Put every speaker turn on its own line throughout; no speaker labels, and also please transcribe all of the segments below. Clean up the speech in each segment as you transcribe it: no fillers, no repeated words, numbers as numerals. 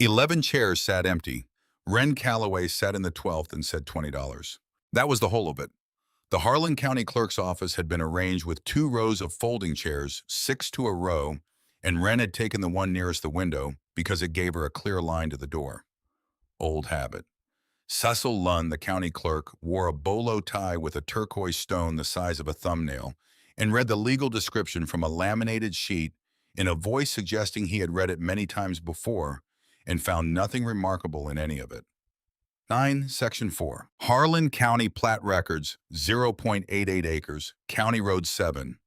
11 chairs sat empty. Ren Calloway sat in the 12th and said $20. That was the whole of it. The Harlan County Clerk's office had been arranged with 2 rows of folding chairs, 6 to a row, and Ren had taken the one nearest the window because it gave her a clear line to the door. Old habit. Cecil Lunn, the county clerk, wore a bolo tie with a turquoise stone the size of a thumbnail and read the legal description from a laminated sheet in a voice suggesting he had read it many times before and found nothing remarkable in any of it. 9. Section 4. Harlan County Plat Records, 0.88 acres, County Road 7.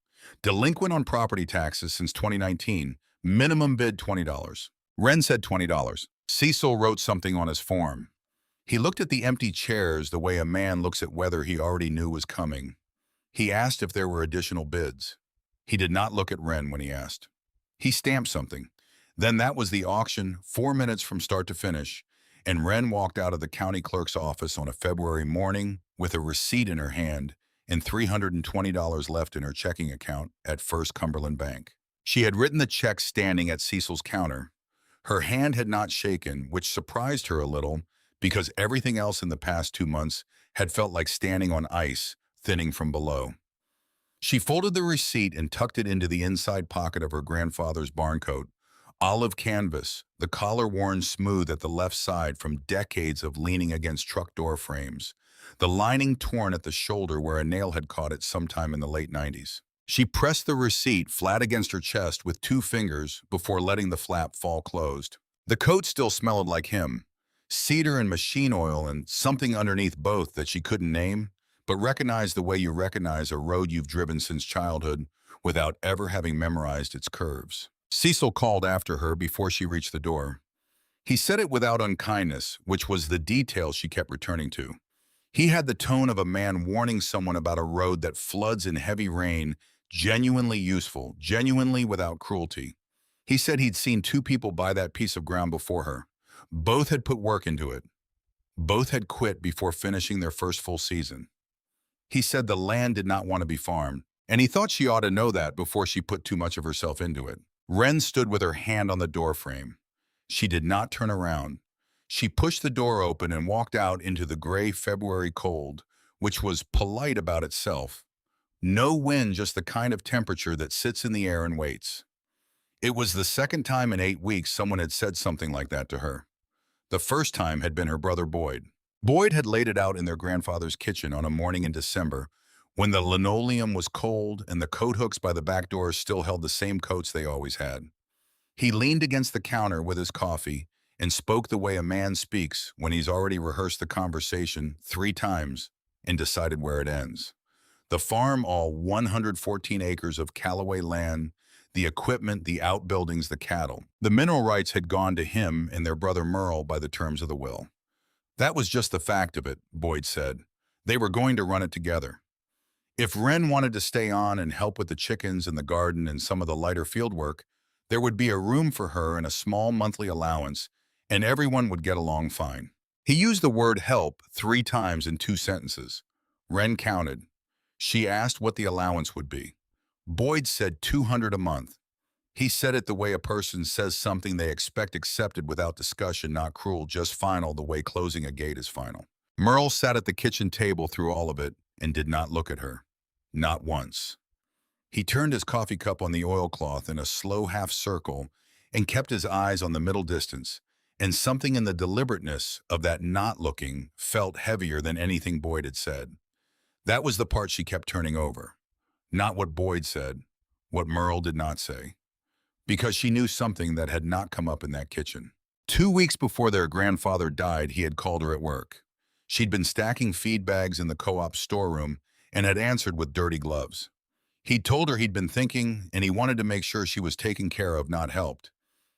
Delinquent on property taxes since 2019. Minimum bid $20. Ren said $20. Cecil wrote something on his form. He looked at the empty chairs the way a man looks at weather he already knew was coming. He asked if there were additional bids. He did not look at Ren when he asked. He stamped something. Then that was the auction, 4 minutes from start to finish, and Ren walked out of the county clerk's office on a February morning with a receipt in her hand and $320 left in her checking account at First Cumberland Bank. She had written the check standing at Cecil's counter. Her hand had not shaken, which surprised her a little because everything else in the past 2 months had felt like standing on ice, thinning from below. She folded the receipt and tucked it into the inside pocket of her grandfather's barn coat. Olive canvas, the collar worn smooth at the left side from decades of leaning against truck door frames, the lining torn at the shoulder where a nail had caught it sometime in the late 90s. She pressed the receipt flat against her chest with 2 fingers before letting the flap fall closed. The coat still smelled like him, cedar and machine oil and something underneath both that she couldn't name, but recognized the way you recognize a road you've driven since childhood without ever having memorized its curves. Cecil called after her before she reached the door. He said it without unkindness, which was the detail she kept returning to. He had the tone of a man warning someone about a road that floods in heavy rain, genuinely useful, genuinely without cruelty. He said he'd seen 2 people buy that piece of ground before her. Both had put work into it. Both had quit before finishing their first full season. He said the land did not want to be farmed, and he thought she ought to know that before she put too much of herself into it. Ren stood with her hand on the doorframe. She did not turn around. She pushed the door open and walked out into the gray February cold, which was polite about itself. No wind, just the kind of temperature that sits in the air and waits. It was the second time in 8 weeks someone had said something like that to her. The first time had been her brother Boyd. Boyd had laid it out in their grandfather's kitchen on a morning in December when the linoleum was cold and the coat hooks by the back doors still held the same coats they always had. He leaned against the counter with his coffee and spoke the way a man speaks when he's already rehearsed the conversation 3 times and decided where it ends. The farm, all 114 acres of Callaway land, the equipment, the outbuildings, the cattle. The mineral rights had gone to him and their brother Merle by the terms of the will. That was just the fact of it, Boyd said. They were going to run it together. If Ren wanted to stay on and help with the chickens and the garden and some of the lighter field work, there would be a room for her and a small monthly allowance, and everyone would get along fine. He used the word help 3 times in 2 sentences. Ren counted. She asked what the allowance would be. Boyd said $200 a month. He said it the way a person says something they expect accepted without discussion, not cruel, just final, the way closing a gate is final. Merle sat at the kitchen table through all of it and did not look at her. Not once. He turned his coffee cup on the oilcloth in a slow half circle and kept his eyes on the middle distance, and something in the deliberateness of that not looking felt heavier than anything Boyd had said. That was the part she kept turning over. Not what Boyd said, what Merle did not say. Because she knew something that had not come up in that kitchen. 2 weeks before their grandfather died, he had called her at work. She'd been stacking feed bags in the co-op storeroom and had answered with dirty gloves. He'd told her he'd been thinking, and he wanted to make sure she was taken care of, not helped.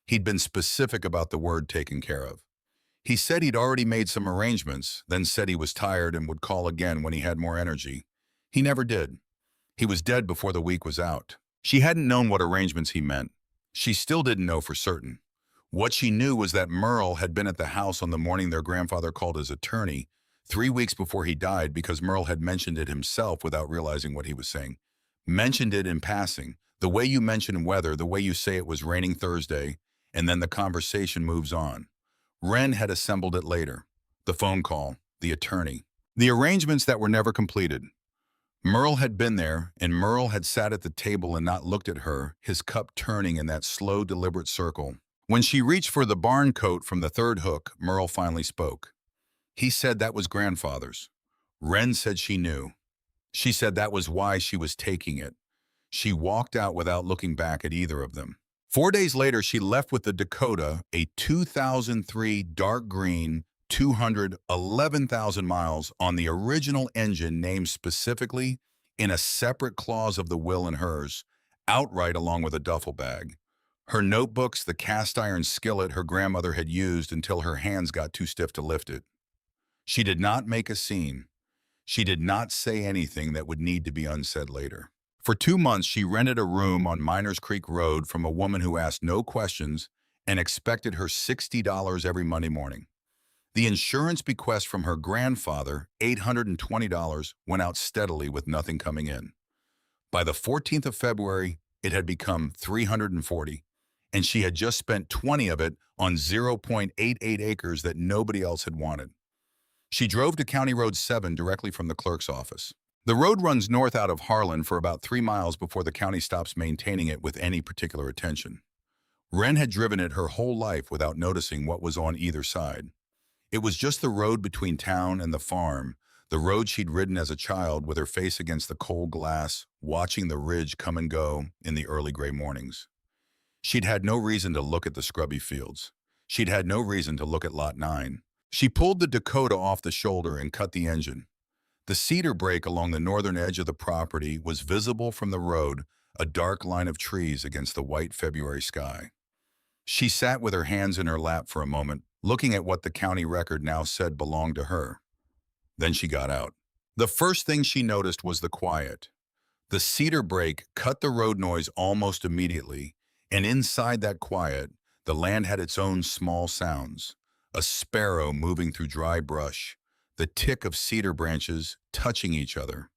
He'd been specific about the word taken care of. He said he'd already made some arrangements, then said he was tired and would call again when he had more energy. He never did. He was dead before the week was out. She hadn't known what arrangements he meant. She still didn't know for certain. What she knew was that Merle had been at the house on the morning their grandfather called his attorney, 3 weeks before he died, because Merle had mentioned it himself without realizing what he was saying. Mentioned it in passing, the way you mention weather, the way you say it was raining Thursday, and then the conversation moves on. Wren had assembled it later. The phone call, the attorney, the arrangements that were never completed. Merle had been there, and Merle had sat at the table and not looked at her, his cup turning in that slow, deliberate circle. When she reached for the barn coat from the third hook, Merle finally spoke. He said that was grandfather's. Wren said she knew. She said that was why she was taking it. She walked out without looking back at either of them. 4 days later, she left with the Dakota, a 2003 dark green, 211,000 miles on the original engine named specifically in a separate clause of the will and hers, outright along with a duffel bag. Her notebooks, the cast iron skillet her grandmother had used until her hands got too stiff to lift it. She did not make a scene. She did not say anything that would need to be unsaid later. For 2 months, she rented a room on Miners Creek Road from a woman who asked no questions and expected her $60 every Monday morning. The insurance bequest from her grandfather, $820, went out steadily with nothing coming in. By the 14th of February, it had become $340, and she had just spent 20 of it on 0.88 acres that nobody else had wanted. She drove to County Road 7 directly from the clerk's office. The road runs north out of Harlan for about 3 miles before the county stops maintaining it with any particular attention. Wren had driven it her whole life without noticing what was on either side. It was just the road between town and the farm, the road she'd ridden as a child with her face against the cold glass, watching the ridge come and go in the early gray mornings. She'd had no reason to look at the scrubby fields. She'd had no reason to look at Lot 9. She pulled the Dakota off the shoulder and cut the engine. The cedar brake along the northern edge of the property was visible from the road, a dark line of trees against the white February sky. She sat with her hands in her lap for a moment, looking at what the county record now said belonged to her. Then she got out. The first thing she noticed was the quiet. The cedar brake cut the road noise almost immediately, and inside that quiet, the land had its own small sounds. A sparrow moving through dry brush, the tick of cedar branches touching each other,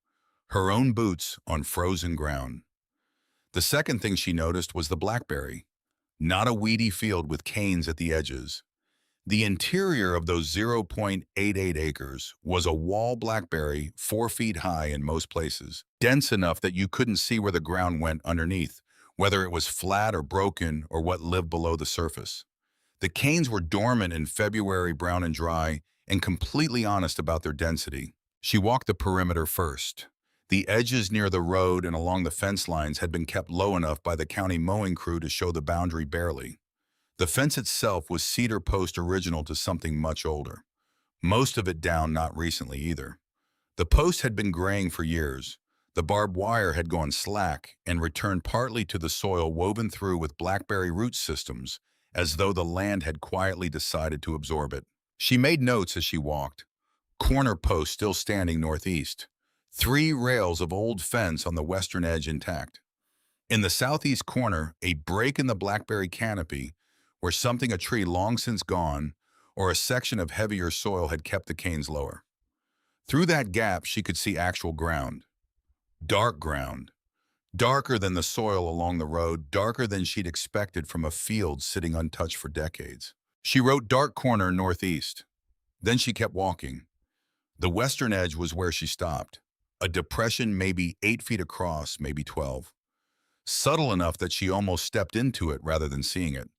her own boots on frozen ground. The second thing she noticed was the blackberry, not a weedy field with canes at the edges. The interior of those 0.88 acres was a wall blackberry 4 feet high in most places, dense enough that you couldn't see where the ground went underneath, whether it was flat or broken or what lived below the surface. The canes were dormant in February, brown and dry, and completely honest about their density. She walked the perimeter first. The edges near the road and along the fence lines had been kept low enough by the county mowing crew to show the boundary barely. The fence itself was cedar post original to something much older. Most of it down not recently either. The post had been graying for years. The barbed wire had gone slack and returned partly to the soil woven through with blackberry root systems, as though the land had quietly decided to absorb it. She made notes as she walked. Corner post still standing northeast. 3 rails of old fence on the western edge intact. In the southeast corner, a break in the blackberry canopy where something a tree long since gone or a section of heavier soil had kept the canes lower. Through that gap, she could see actual ground. Dark ground. Darker than the soil along the road, darker than she'd expected from a field sitting untouched for decades. She wrote dark corner northeast. Then she kept walking. The western edge was where she stopped. A depression maybe 8 feet across, maybe 12. Subtle enough that she almost stepped into it rather than seeing it.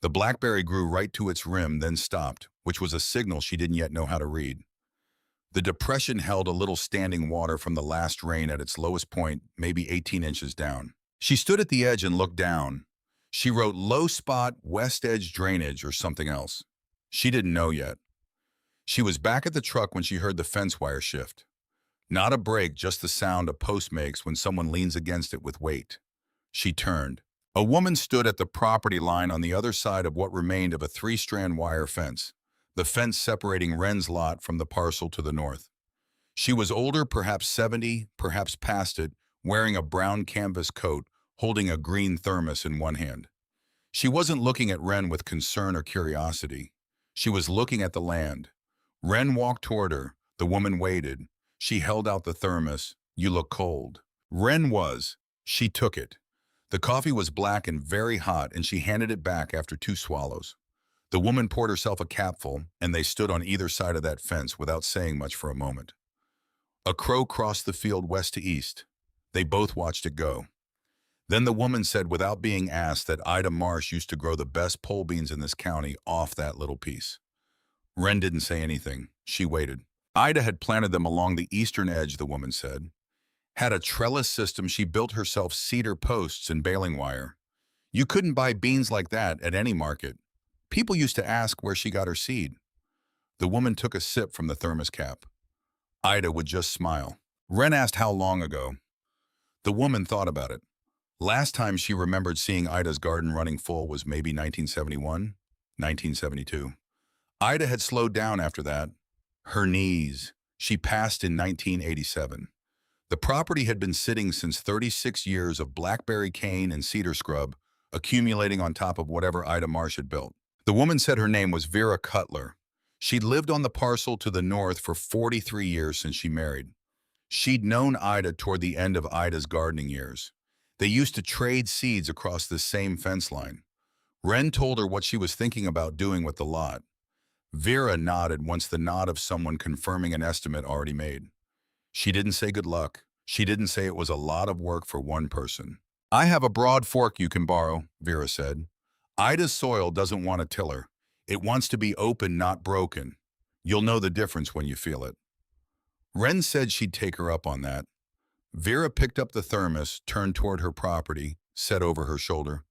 The blackberry grew right to its rim, then stopped, which was a signal she didn't yet know how to read. The depression held a little standing water from the last rain at its lowest point, maybe 18 inches down. She stood at the edge and looked down. She wrote low spot, west edge drainage or something else. She didn't know yet. She was back at the truck when she heard the fence wire shift. Not a break, just the sound a post makes when someone leans against it with weight. She turned. A woman stood at the property line on the other side of what remained of a 3-strand wire fence, the fence separating Wren's lot from the parcel to the north. She was older, perhaps 70, perhaps past it, wearing a brown canvas coat, holding a green thermos in one hand. She wasn't looking at Wren with concern or curiosity. She was looking at the land. Wren walked toward her. The woman waited. She held out the thermos. "You look cold." Wren was. She took it. The coffee was black and very hot, and she handed it back after 2 swallows. The woman poured herself a capful, and they stood on either side of that fence without saying much for a moment. A crow crossed the field west to east. They both watched it go. Then the woman said without being asked that Ida Marsh used to grow the best pole beans in this county off that little piece. Wren didn't say anything. She waited. Ida had planted them along the eastern edge, the woman said. Had a trellis system she built herself, cedar posts and baling wire. You couldn't buy beans like that at any market. People used to ask where she got her seed. The woman took a sip from the thermos cap. Ida would just smile. Wren asked how long ago. The woman thought about it. Last time she remembered seeing Ida's garden running full was maybe 1971, 1972. Ida had slowed down after that. Her knees. She passed in 1987. The property had been sitting since 36 years of blackberry cane and cedar scrub, accumulating on top of whatever Ida Marsh had built. The woman said her name was Vera Cutler. She'd lived on the parcel to the north for 43 years since she married. She'd known Ida toward the end of Ida's gardening years. They used to trade seeds across the same fence line. Wren told her what she was thinking about doing with the lot. Vera nodded once, the nod of someone confirming an estimate already made. She didn't say good luck. She didn't say it was a lot of work for one person. I have a broad fork you can borrow, Vera said. Ida's soil doesn't want a tiller. It wants to be open, not broken. You'll know the difference when you feel it. Wren said she'd take her up on that. Vera picked up the thermos, turned toward her property, said over her shoulder,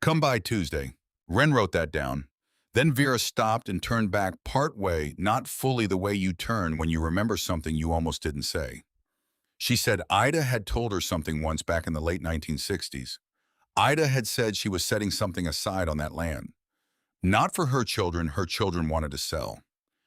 "Come by Tuesday." Wren wrote that down. Then Vera stopped and turned back part way, not fully the way you turn when you remember something you almost didn't say. She said Ida had told her something once back in the late 1960s. Ida had said she was setting something aside on that land. Not for her children wanted to sell.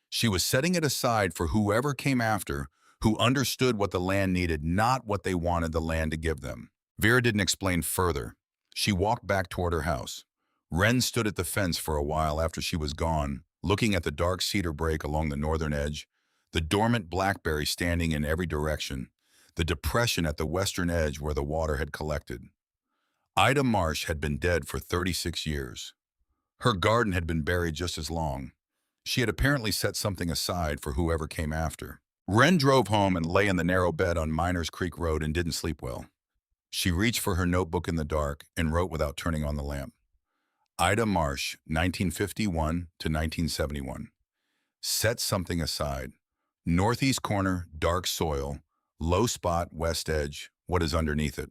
She was setting it aside for whoever came after, who understood what the land needed, not what they wanted the land to give them. Vera didn't explain further. She walked back toward her house. Wren stood at the fence for a while after she was gone, looking at the dark cedar break along the northern edge, the dormant blackberry standing in every direction, the depression at the western edge where the water had collected. Ida Marsh had been dead for 36 years. Her garden had been buried just as long. She had apparently set something aside for whoever came after. Wren drove home and lay in the narrow bed on Miners Creek Road and didn't sleep well. She reached for her notebook in the dark and wrote without turning on the lamp. Ida Marsh, 1951 to 1971. Set something aside. Northeast corner, dark soil, low spot, west edge, what is underneath it.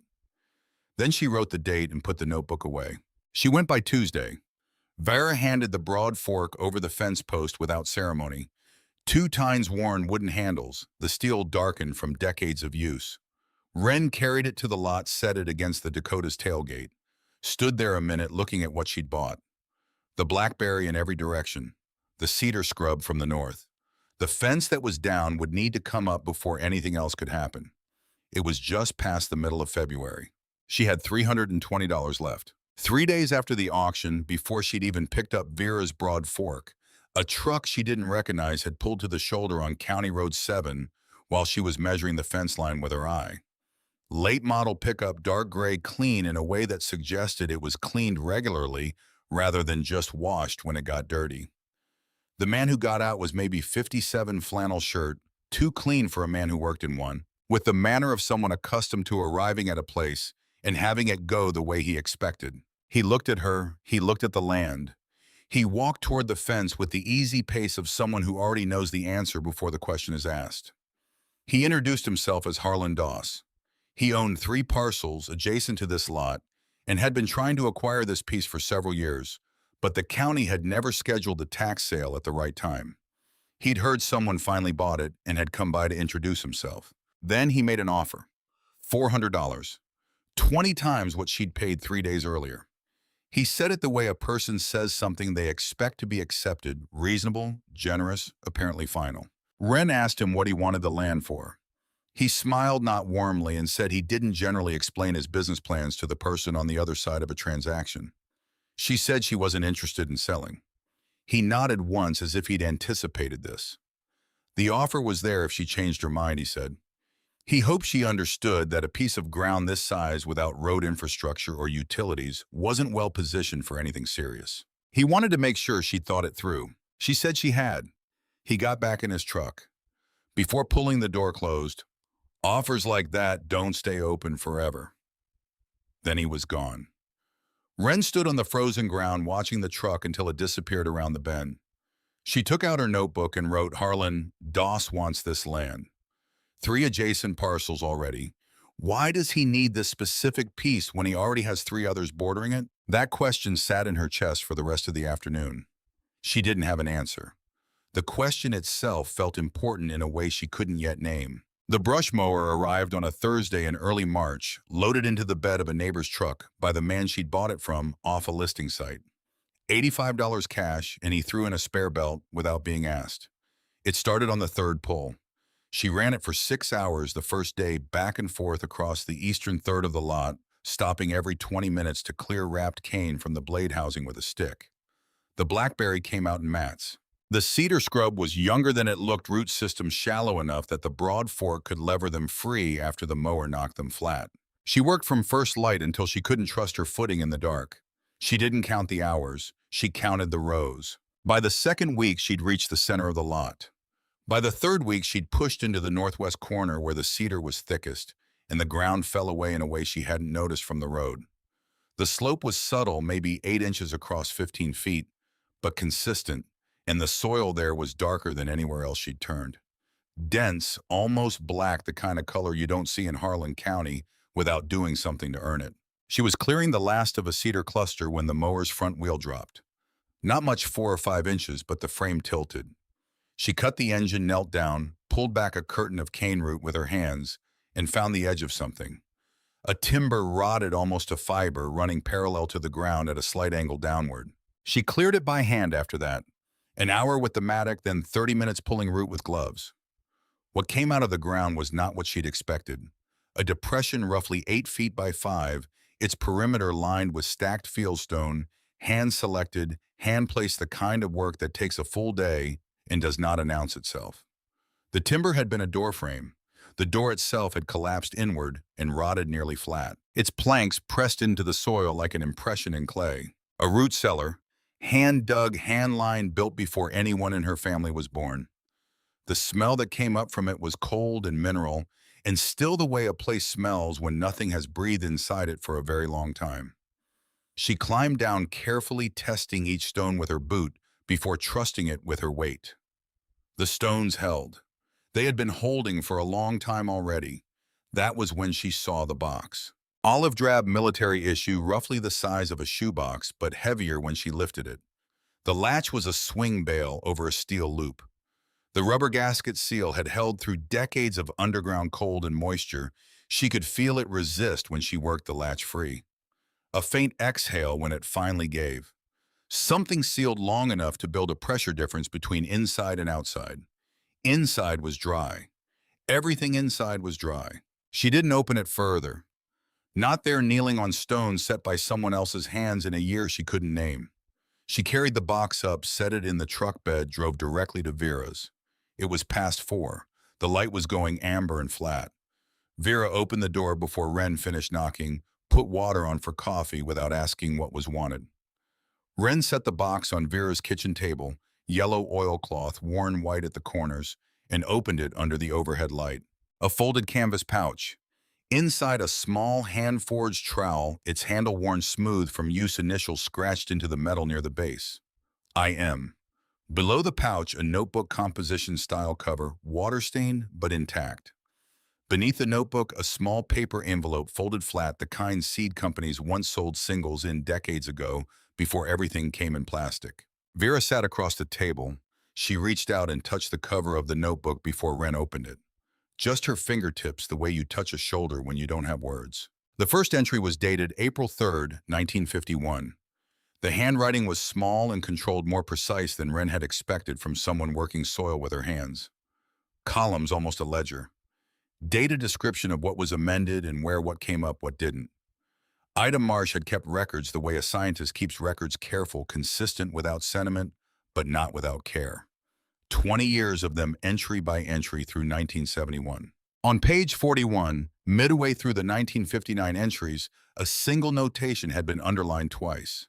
Then she wrote the date and put the notebook away. She went by Tuesday. Vera handed the broad fork over the fence post without ceremony. 2 tines worn wooden handles, the steel darkened from decades of use. Wren carried it to the lot, set it against the Dakota's tailgate. Stood there a minute looking at what she'd bought. The blackberry in every direction. The cedar scrub from the north. The fence that was down would need to come up before anything else could happen. It was just past the middle of February. She had $320 left. 3 days after the auction, before she'd even picked up Vera's broad fork, a truck she didn't recognize had pulled to the shoulder on County Road 7 while she was measuring the fence line with her eye. Late model pickup, dark gray, clean in a way that suggested it was cleaned regularly rather than just washed when it got dirty. The man who got out was maybe 57, flannel shirt, too clean for a man who worked in one, with the manner of someone accustomed to arriving at a place and having it go the way he expected. He looked at her, he looked at the land. He walked toward the fence with the easy pace of someone who already knows the answer before the question is asked. He introduced himself as Harlan Doss. He owned 3 parcels adjacent to this lot and had been trying to acquire this piece for several years, but the county had never scheduled a tax sale at the right time. He'd heard someone finally bought it and had come by to introduce himself. Then he made an offer. $400. 20 times what she'd paid 3 days earlier. He said it the way a person says something they expect to be accepted, reasonable, generous, apparently final. Wren asked him what he wanted the land for. He smiled not warmly and said he didn't generally explain his business plans to the person on the other side of a transaction. She said she wasn't interested in selling. He nodded once as if he'd anticipated this. The offer was there if she changed her mind, he said. He hoped she understood that a piece of ground this size without road infrastructure or utilities wasn't well positioned for anything serious. He wanted to make sure she'd thought it through. She said she had. He got back in his truck. Before pulling the door closed, "Offers like that don't stay open forever." Then he was gone. Wren stood on the frozen ground watching the truck until it disappeared around the bend. She took out her notebook and wrote, "Harlan, Doss wants this land. 3 adjacent parcels already. Why does he need this specific piece when he already has 3 others bordering it?" That question sat in her chest for the rest of the afternoon. She didn't have an answer. The question itself felt important in a way she couldn't yet name. The brush mower arrived on a Thursday in early March, loaded into the bed of a neighbor's truck by the man she'd bought it from off a listing site. $85 cash, and he threw in a spare belt without being asked. It started on the 3rd pull. She ran it for 6 hours the first day, back and forth across the eastern third of the lot, stopping every 20 minutes to clear wrapped cane from the blade housing with a stick. The blackberry came out in mats. The cedar scrub was younger than it looked, root system shallow enough that the broad fork could lever them free after the mower knocked them flat. She worked from first light until she couldn't trust her footing in the dark. She didn't count the hours. She counted the rows. By the 2nd week, she'd reached the center of the lot. By the 3rd week, she'd pushed into the northwest corner where the cedar was thickest, and the ground fell away in a way she hadn't noticed from the road. The slope was subtle, maybe 8 inches across 15 feet, but consistent, and the soil there was darker than anywhere else she'd turned. Dense, almost black, the kind of color you don't see in Harlan County without doing something to earn it. She was clearing the last of a cedar cluster when the mower's front wheel dropped. Not much 4 or 5 inches, but the frame tilted. She cut the engine, knelt down, pulled back a curtain of cane root with her hands, and found the edge of something. A timber rotted almost to fiber, running parallel to the ground at a slight angle downward. She cleared it by hand after that. An hour with the mattock, then 30 minutes pulling root with gloves. What came out of the ground was not what she'd expected. A depression roughly 8 feet by 5, its perimeter lined with stacked fieldstone, hand-selected, hand-placed, the kind of work that takes a full day and does not announce itself. The timber had been a door frame. The door itself had collapsed inward and rotted nearly flat, its planks pressed into the soil like an impression in clay. A root cellar, hand-dug, hand-lined, built before anyone in her family was born. The smell that came up from it was cold and mineral, and still the way a place smells when nothing has breathed inside it for a very long time. She climbed down carefully, testing each stone with her boot before trusting it with her weight. The stones held. They had been holding for a long time already. That was when she saw the box. Olive drab military issue, roughly the size of a shoebox, but heavier when she lifted it. The latch was a swing bale over a steel loop. The rubber gasket seal had held through decades of underground cold and moisture. She could feel it resist when she worked the latch free. A faint exhale when it finally gave. Something sealed long enough to build a pressure difference between inside and outside. Inside was dry. Everything inside was dry. She didn't open it further. Not there, kneeling on stones set by someone else's hands in a year she couldn't name. She carried the box up, set it in the truck bed, drove directly to Vera's. It was past 4. The light was going amber and flat. Vera opened the door before Wren finished knocking, put water on for coffee without asking what was wanted. Wren set the box on Vera's kitchen table, yellow oilcloth worn white at the corners, and opened it under the overhead light. A folded canvas pouch. Inside, a small hand-forged trowel, its handle worn smooth from use, initials scratched into the metal near the base. I.M. Below the pouch, a notebook composition-style cover, water-stained but intact. Beneath the notebook, a small paper envelope folded flat, the kind seed companies once sold singles in decades ago, before everything came in plastic. Vera sat across the table. She reached out and touched the cover of the notebook before Wren opened it. Just her fingertips, the way you touch a shoulder when you don't have words. The first entry was dated April 3rd, 1951. The handwriting was small and controlled, more precise than Wren had expected from someone working soil with her hands. Columns, almost a ledger. Data description of what was amended and where what came up, what didn't. Ida Marsh had kept records the way a scientist keeps records, careful, consistent, without sentiment, but not without care. 20 years of them, entry by entry, through 1971. On page 41, midway through the 1959 entries, a single notation had been underlined twice.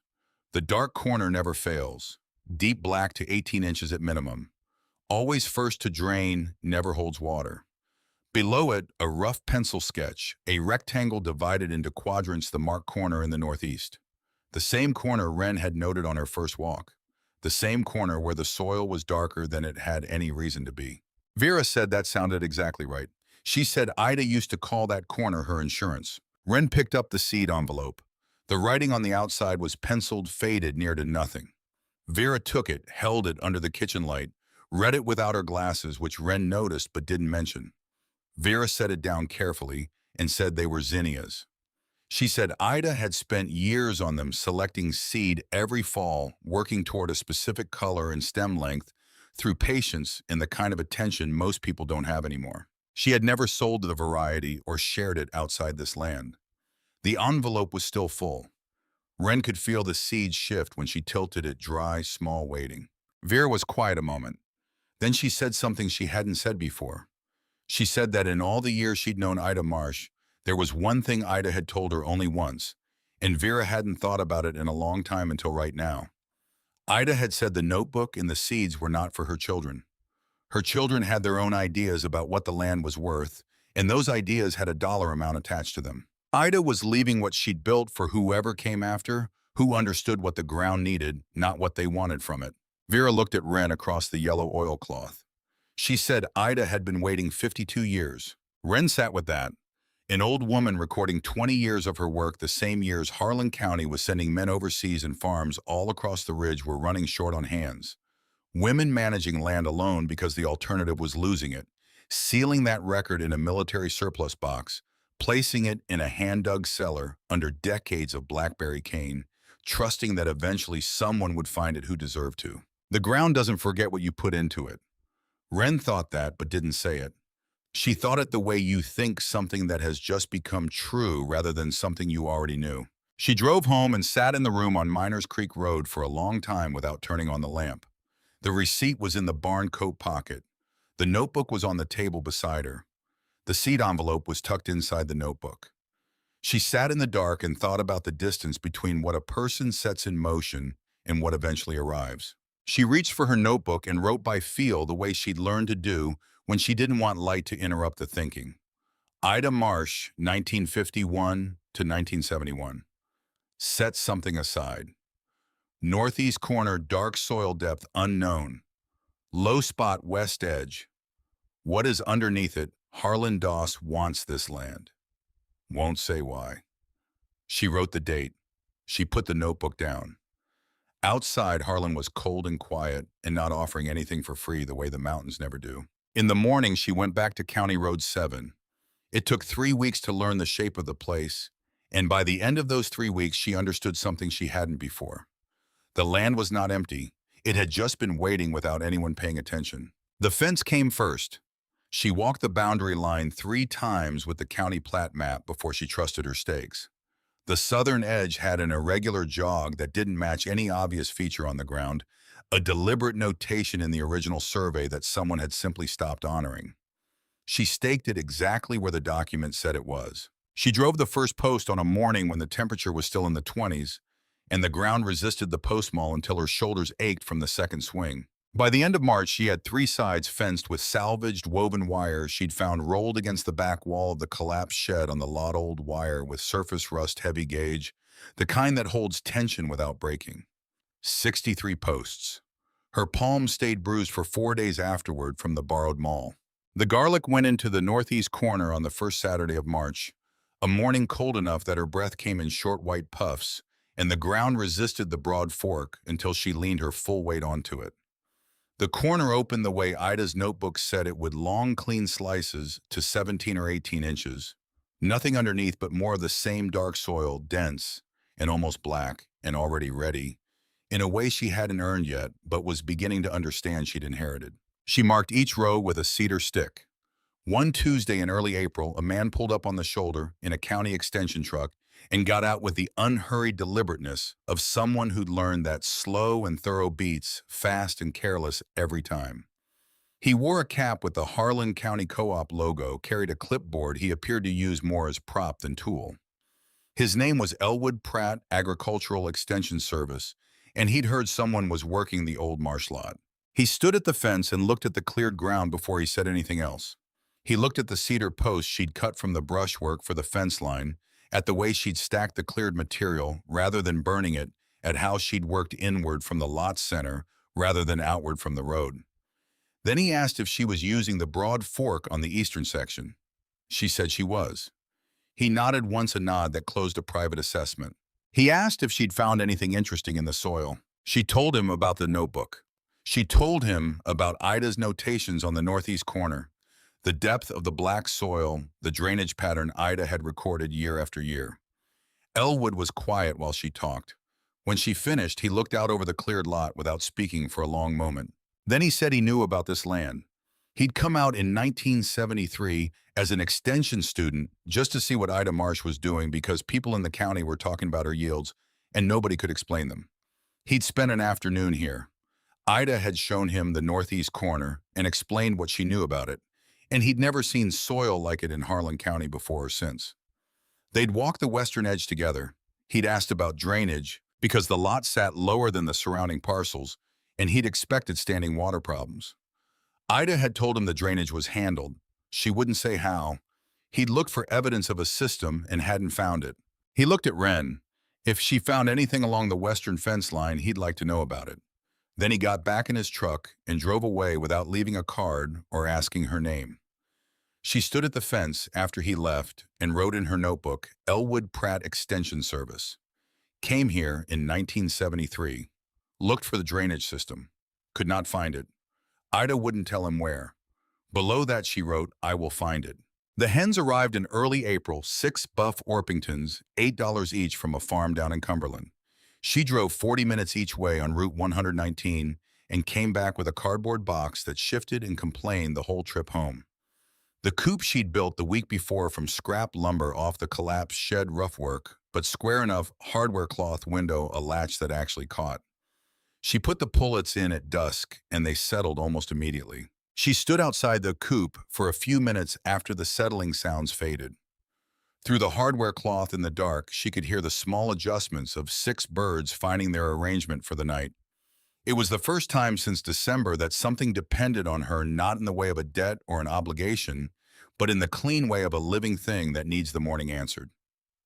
The dark corner never fails. Deep black to 18 inches at minimum. Always first to drain, never holds water. Below it, a rough pencil sketch, a rectangle divided into quadrants, the marked corner in the northeast. The same corner Wren had noted on her first walk. The same corner where the soil was darker than it had any reason to be. Vera said that sounded exactly right. She said Ida used to call that corner her insurance. Wren picked up the seed envelope. The writing on the outside was penciled, faded near to nothing. Vera took it, held it under the kitchen light, read it without her glasses, which Wren noticed but didn't mention. Vera set it down carefully and said they were zinnias. She said Ida had spent years on them, selecting seed every fall, working toward a specific color and stem length through patience and the kind of attention most people don't have anymore. She had never sold the variety or shared it outside this land. The envelope was still full. Wren could feel the seed shift when she tilted it dry, small, waiting. Vera was quiet a moment. Then she said something she hadn't said before. She said that in all the years she'd known Ida Marsh, there was one thing Ida had told her only once, and Vera hadn't thought about it in a long time until right now. Ida had said the notebook and the seeds were not for her children. Her children had their own ideas about what the land was worth, and those ideas had a dollar amount attached to them. Ida was leaving what she'd built for whoever came after, who understood what the ground needed, not what they wanted from it. Vera looked at Wren across the yellow oilcloth. She said Ida had been waiting 52 years. Wren sat with that. An old woman recording 20 years of her work the same years Harlan County was sending men overseas, and farms all across the ridge were running short on hands. Women managing land alone because the alternative was losing it, sealing that record in a military surplus box, placing it in a hand-dug cellar under decades of blackberry cane, trusting that eventually someone would find it who deserved to. The ground doesn't forget what you put into it. Wren thought that, but didn't say it. She thought it the way you think something that has just become true rather than something you already knew. She drove home and sat in the room on Miners Creek Road for a long time without turning on the lamp. The receipt was in the barn coat pocket. The notebook was on the table beside her. The seed envelope was tucked inside the notebook. She sat in the dark and thought about the distance between what a person sets in motion and what eventually arrives. She reached for her notebook and wrote by feel the way she'd learned to do when she didn't want light to interrupt the thinking. Ida Marsh, 1951 to 1971. Set something aside. Northeast corner, dark soil depth unknown. Low spot, west edge. What is underneath it? Harlan Doss wants this land. Won't say why. She wrote the date. She put the notebook down. Outside, Harlan was cold and quiet and not offering anything for free the way the mountains never do. In the morning, she went back to County Road 7. It took 3 weeks to learn the shape of the place, and by the end of those 3 weeks, she understood something she hadn't before. The land was not empty. It had just been waiting without anyone paying attention. The fence came first. She walked the boundary line 3 times with the county plat map before she trusted her stakes. The southern edge had an irregular jog that didn't match any obvious feature on the ground, a deliberate notation in the original survey that someone had simply stopped honoring. She staked it exactly where the document said it was. She drove the first post on a morning when the temperature was still in the 20s, and the ground resisted the post mall until her shoulders ached from the second swing. By the end of March, she had 3 sides fenced with salvaged woven wire she'd found rolled against the back wall of the collapsed shed on the lot, old wire with surface rust, heavy gauge, the kind that holds tension without breaking. 63 posts. Her palms stayed bruised for 4 days afterward from the borrowed maul. The garlic went into the northeast corner on the first Saturday of March, a morning cold enough that her breath came in short white puffs, and the ground resisted the broad fork until she leaned her full weight onto it. The corner opened the way Ida's notebook said it would, long, clean slices to 17 or 18 inches. Nothing underneath but more of the same dark soil, dense and almost black and already ready, in a way she hadn't earned yet, but was beginning to understand she'd inherited. She marked each row with a cedar stick. One Tuesday in early April, a man pulled up on the shoulder in a county extension truck and got out with the unhurried deliberateness of someone who'd learned that slow and thorough beats fast and careless every time. He wore a cap with the Harlan County Co-op logo, carried a clipboard he appeared to use more as prop than tool. His name was Elwood Pratt Agricultural Extension Service, and he'd heard someone was working the old marsh lot. He stood at the fence and looked at the cleared ground before he said anything else. He looked at the cedar posts she'd cut from the brushwork for the fence line, at the way she'd stacked the cleared material rather than burning it, at how she'd worked inward from the lot center rather than outward from the road. Then he asked if she was using the broad fork on the eastern section. She said she was. He nodded once, a nod that closed a private assessment. He asked if she'd found anything interesting in the soil. She told him about the notebook. She told him about Ida's notations on the northeast corner, the depth of the black soil, the drainage pattern Ida had recorded year after year. Elwood was quiet while she talked. When she finished, he looked out over the cleared lot without speaking for a long moment. Then he said he knew about this land. He'd come out in 1973 as an extension student just to see what Ida Marsh was doing because people in the county were talking about her yields and nobody could explain them. He'd spent an afternoon here. Ida had shown him the northeast corner and explained what she knew about it, and he'd never seen soil like it in Harlan County before or since. They'd walked the western edge together. He'd asked about drainage because the lot sat lower than the surrounding parcels, and he'd expected standing water problems. Ida had told him the drainage was handled. She wouldn't say how. He'd looked for evidence of a system and hadn't found it. He looked at Wren. If she found anything along the western fence line, he'd like to know about it. Then he got back in his truck and drove away without leaving a card or asking her name. She stood at the fence after he left and wrote in her notebook, Elwood Pratt Extension Service. Came here in 1973. Looked for the drainage system. Could not find it. Ida wouldn't tell him where. Below that she wrote, I will find it. The hens arrived in early April, 6 buff Orpingtons, $8 each from a farm down in Cumberland. She drove 40 minutes each way on Route 119 and came back with a cardboard box that shifted and complained the whole trip home. The coop she'd built the week before from scrap lumber off the collapsed shed roughwork, but square enough hardware cloth window, a latch that actually caught. She put the pullets in at dusk, and they settled almost immediately. She stood outside the coop for a few minutes after the settling sounds faded. Through the hardware cloth in the dark, she could hear the small adjustments of 6 birds finding their arrangement for the night. It was the first time since December that something depended on her, not in the way of a debt or an obligation, but in the clean way of a living thing that needs the morning answered.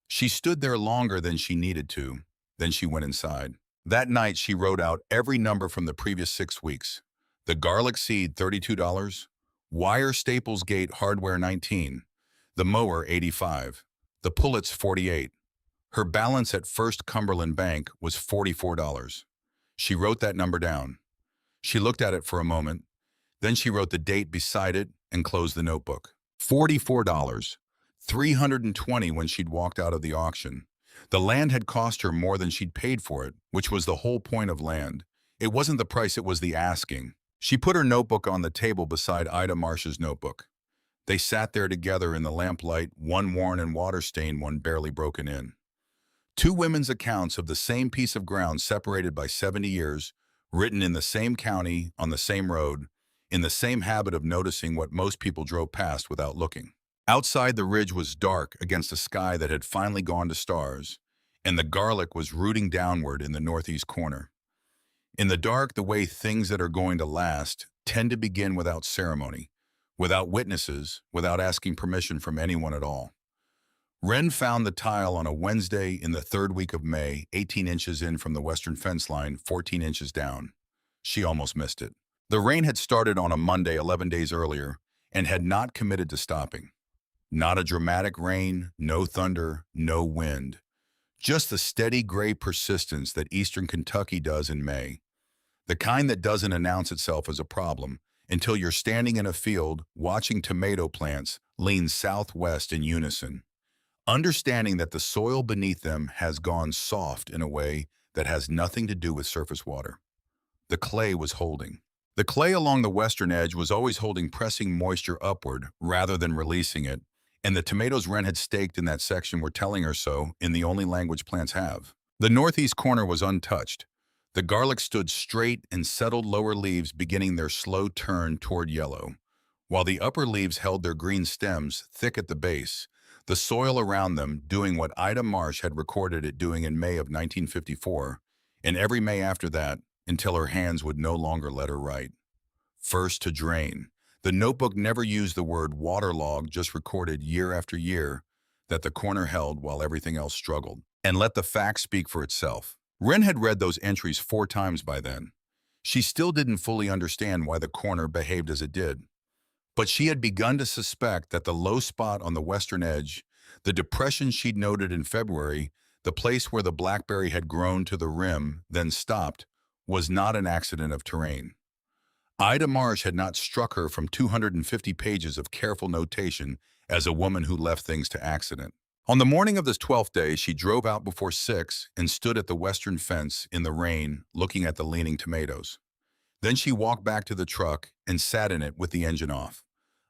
She stood there longer than she needed to. Then she went inside. That night, she wrote out every number from the previous 6 weeks. The garlic seed, $32. Wire Staples Gate hardware, $19. The mower, $85. The pullets, $48. Her balance at First Cumberland Bank was $44. She wrote that number down. She looked at it for a moment. Then she wrote the date beside it and closed the notebook. $44. $320 when she'd walked out of the auction. The land had cost her more than she'd paid for it, which was the whole point of land. It wasn't the price, it was the asking. She put her notebook on the table beside Ida Marsh's notebook. They sat there together in the lamplight, one worn and water-stained, one barely broken in. 2 women's accounts of the same piece of ground separated by 70 years, written in the same county, on the same road, in the same habit of noticing what most people drove past without looking. Outside, the ridge was dark against a sky that had finally gone to stars, and the garlic was rooting downward in the northeast corner. In the dark, the way things that are going to last tend to begin without ceremony, without witnesses, without asking permission from anyone at all. Wren found the tile on a Wednesday in the 3rd week of May, 18 inches in from the western fence line, 14 inches down. She almost missed it. The rain had started on a Monday 11 days earlier and had not committed to stopping. Not a dramatic rain, no thunder, no wind. Just the steady gray persistence that eastern Kentucky does in May. The kind that doesn't announce itself as a problem until you're standing in a field watching tomato plants lean southwest in unison, understanding that the soil beneath them has gone soft in a way that has nothing to do with surface water. The clay was holding. The clay along the western edge was always holding, pressing moisture upward rather than releasing it, and the tomatoes Wren had staked in that section were telling her so in the only language plants have. The northeast corner was untouched. The garlic stood straight and settled, lower leaves beginning their slow turn toward yellow, while the upper leaves held their green stems thick at the base. the soil around them doing what Ida Marsh had recorded it doing in May of 1954, and every May after that, until her hands would no longer let her write. First to drain. The notebook never used the word waterlogged, just recorded year after year that the corner held while everything else struggled. And let the facts speak for itself. Wren had read those entries 4 times by then. She still didn't fully understand why the corner behaved as it did. But she had begun to suspect that the low spot on the western edge, the depression she'd noted in February, the place where the blackberry had grown to the rim, then stopped, was not an accident of terrain. Ida Marsh had not struck her from 250 pages of careful notation as a woman who left things to accident. On the morning of this 12th day, she drove out before 6 and stood at the western fence in the rain, looking at the leaning tomatoes. Then she walked back to the truck and sat in it with the engine off.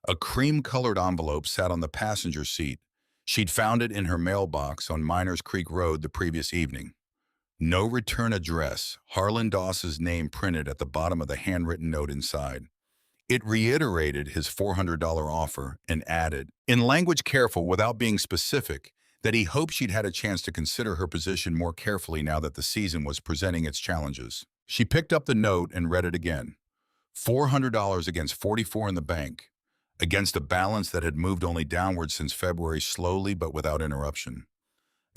A cream-colored envelope sat on the passenger seat. She'd found it in her mailbox on Miners Creek Road the previous evening. No return address, Harlan Doss's name printed at the bottom of the handwritten note inside. It reiterated his $400 offer and added, in language careful without being specific, that he hoped she'd had a chance to consider her position more carefully now that the season was presenting its challenges. She picked up the note and read it again. $400 against 44 in the bank, against a balance that had moved only downward since February, slowly but without interruption,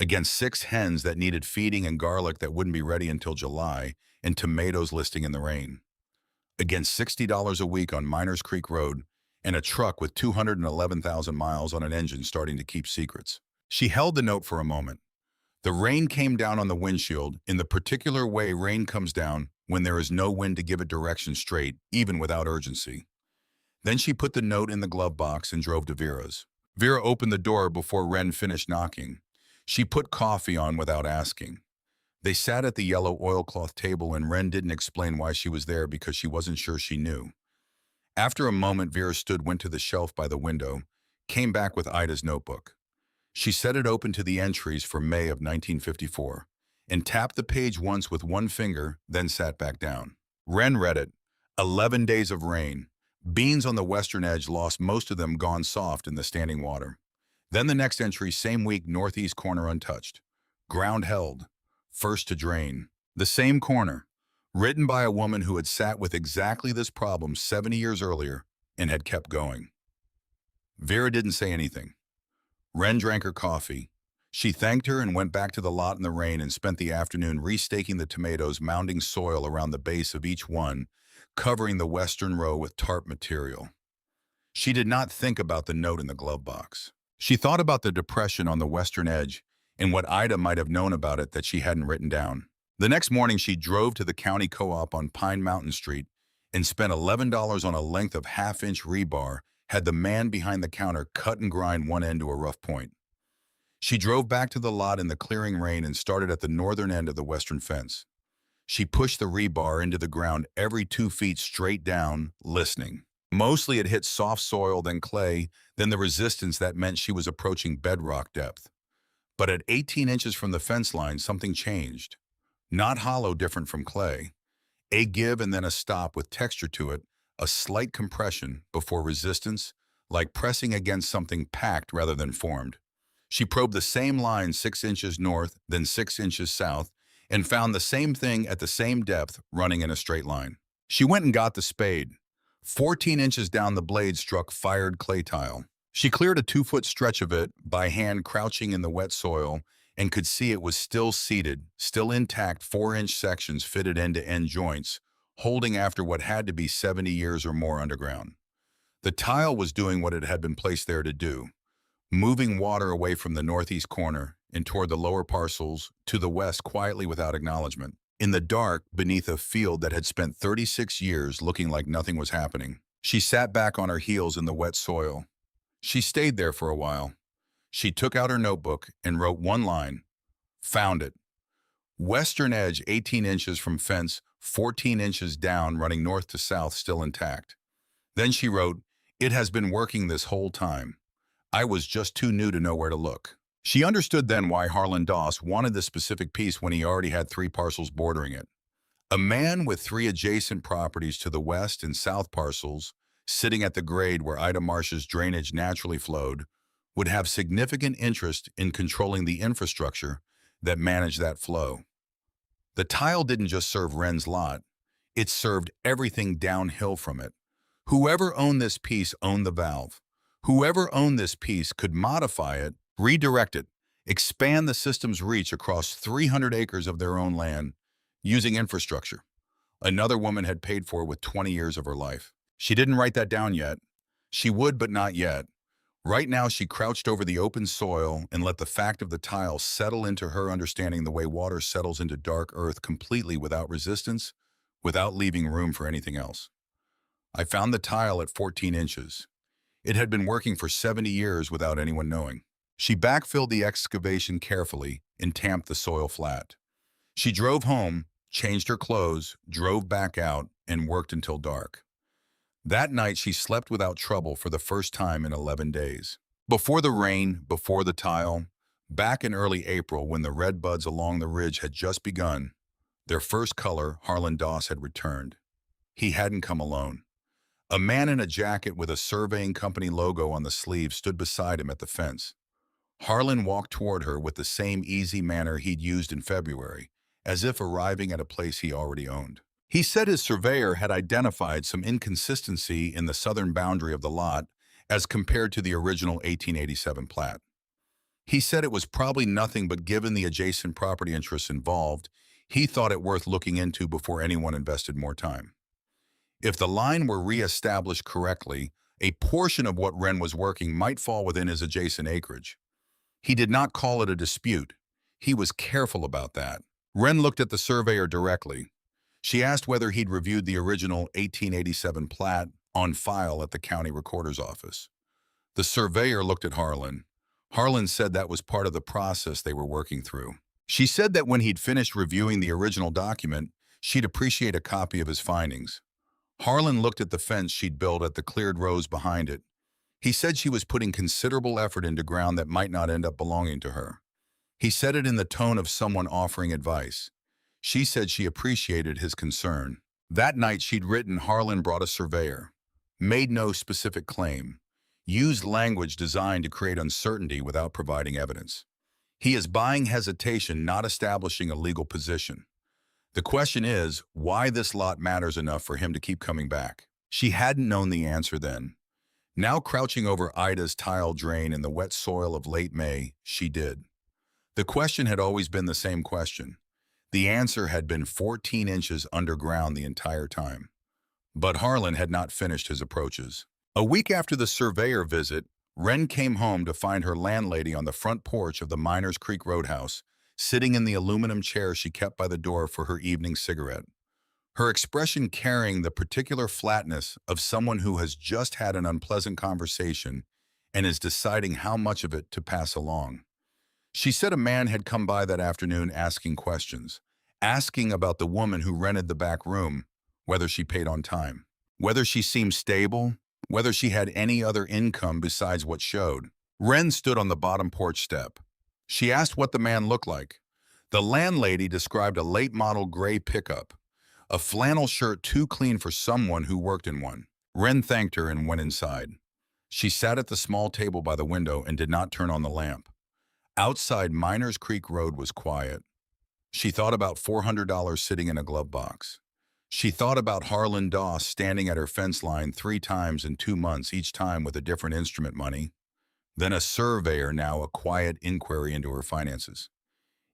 against 6 hens that needed feeding and garlic that wouldn't be ready until July, and tomatoes listing in the rain, against $60 a week on Miners Creek Road, and a truck with 211,000 miles on an engine starting to keep secrets. She held the note for a moment. The rain came down on the windshield in the particular way rain comes down when there is no wind to give it direction straight, even without urgency. Then she put the note in the glove box and drove to Vera's. Vera opened the door before Wren finished knocking. She put coffee on without asking. They sat at the yellow oilcloth table and Wren didn't explain why she was there because she wasn't sure she knew. After a moment, Vera went to the shelf by the window, came back with Ida's notebook. She set it open to the entries for May of 1954 and tapped the page once with one finger, then sat back down. Wren read it. 11 days of rain. Beans on the western edge lost most of them, gone soft in the standing water. Then the next entry, same week, northeast corner untouched. Ground held. First to drain. The same corner. Written by a woman who had sat with exactly this problem 70 years earlier and had kept going. Vera didn't say anything. Wren drank her coffee. She thanked her and went back to the lot in the rain and spent the afternoon restaking the tomatoes, mounding soil around the base of each one, covering the western row with tarp material. She did not think about the note in the glove box. She thought about the depression on the western edge and what Ida might have known about it that she hadn't written down. The next morning, she drove to the county co-op on Pine Mountain Street and spent $11 on a length of half-inch rebar, had the man behind the counter cut and grind one end to a rough point. She drove back to the lot in the clearing rain and started at the northern end of the western fence. She pushed the rebar into the ground every 2 feet straight down, listening. Mostly it hit soft soil, then clay, then the resistance that meant she was approaching bedrock depth. But at 18 inches from the fence line, something changed. Not hollow, different from clay. A give and then a stop with texture to it, a slight compression before resistance, like pressing against something packed rather than formed. She probed the same line 6 inches north, then 6 inches south, and found the same thing at the same depth running in a straight line. She went and got the spade. 14 inches down, the blade struck fired clay tile. She cleared a 2-foot stretch of it by hand, crouching in the wet soil, and could see it was still seated, still intact, 4-inch sections fitted end-to-end joints, holding after what had to be 70 years or more underground. The tile was doing what it had been placed there to do, moving water away from the northeast corner and toward the lower parcels to the west quietly without acknowledgement. In the dark, beneath a field that had spent 36 years looking like nothing was happening, she sat back on her heels in the wet soil. She stayed there for a while. She took out her notebook and wrote one line. Found it. Western edge 18 inches from fence, 14 inches down, running north to south, still intact. Then she wrote, it has been working this whole time. I was just too new to know where to look. She understood then why Harlan Doss wanted this specific piece when he already had 3 parcels bordering it. A man with 3 adjacent properties to the west and south parcels, sitting at the grade where Ida Marsh's drainage naturally flowed, would have significant interest in controlling the infrastructure that managed that flow. The tile didn't just serve Wren's lot, it served everything downhill from it. Whoever owned this piece owned the valve. Whoever owned this piece could modify it, redirect it, expand the system's reach across 300 acres of their own land using infrastructure another woman had paid for with 20 years of her life. She didn't write that down yet. She would, but not yet. Right now, she crouched over the open soil and let the fact of the tile settle into her understanding the way water settles into dark earth completely without resistance, without leaving room for anything else. I found the tile at 14 inches. It had been working for 70 years without anyone knowing. She backfilled the excavation carefully and tamped the soil flat. She drove home, changed her clothes, drove back out, and worked until dark. That night, she slept without trouble for the first time in 11 days. Before the rain, before the tile, back in early April when the red buds along the ridge had just begun, their first color, Harlan Doss, had returned. He hadn't come alone. A man in a jacket with a surveying company logo on the sleeve stood beside him at the fence. Harlan walked toward her with the same easy manner he'd used in February, as if arriving at a place he already owned. He said his surveyor had identified some inconsistency in the southern boundary of the lot as compared to the original 1887 plat. He said it was probably nothing, but given the adjacent property interests involved, he thought it worth looking into before anyone invested more time. If the line were re-established correctly, a portion of what Wren was working might fall within his adjacent acreage. He did not call it a dispute. He was careful about that. Wren looked at the surveyor directly. She asked whether he'd reviewed the original 1887 plat on file at the county recorder's office. The surveyor looked at Harlan. Harlan said that was part of the process they were working through. She said that when he'd finished reviewing the original document, she'd appreciate a copy of his findings. Harlan looked at the fence she'd built at the cleared rows behind it. He said she was putting considerable effort into ground that might not end up belonging to her. He said it in the tone of someone offering advice. She said she appreciated his concern. That night she'd written Harlan brought a surveyor, made no specific claim, used language designed to create uncertainty without providing evidence. He is buying hesitation, not establishing a legal position. The question is, why this lot matters enough for him to keep coming back. She hadn't known the answer then. Now crouching over Ida's tile drain in the wet soil of late May, she did. The question had always been the same question. The answer had been 14 inches underground the entire time. But Harlan had not finished his approaches. A week after the surveyor visit, Wren came home to find her landlady on the front porch of the Miners Creek Roadhouse, sitting in the aluminum chair she kept by the door for her evening cigarette. Her expression carrying the particular flatness of someone who has just had an unpleasant conversation and is deciding how much of it to pass along. She said a man had come by that afternoon asking questions, asking about the woman who rented the back room, whether she paid on time, whether she seemed stable, whether she had any other income besides what showed. Wren stood on the bottom porch step. She asked what the man looked like. The landlady described a late-model gray pickup, a flannel shirt too clean for someone who worked in one. Wren thanked her and went inside. She sat at the small table by the window and did not turn on the lamp. Outside Miners Creek Road was quiet. She thought about $400 sitting in a glove box. She thought about Harlan Doss standing at her fence line 3 times in 2 months, each time with a different instrument money. Then a surveyor, now a quiet inquiry into her finances.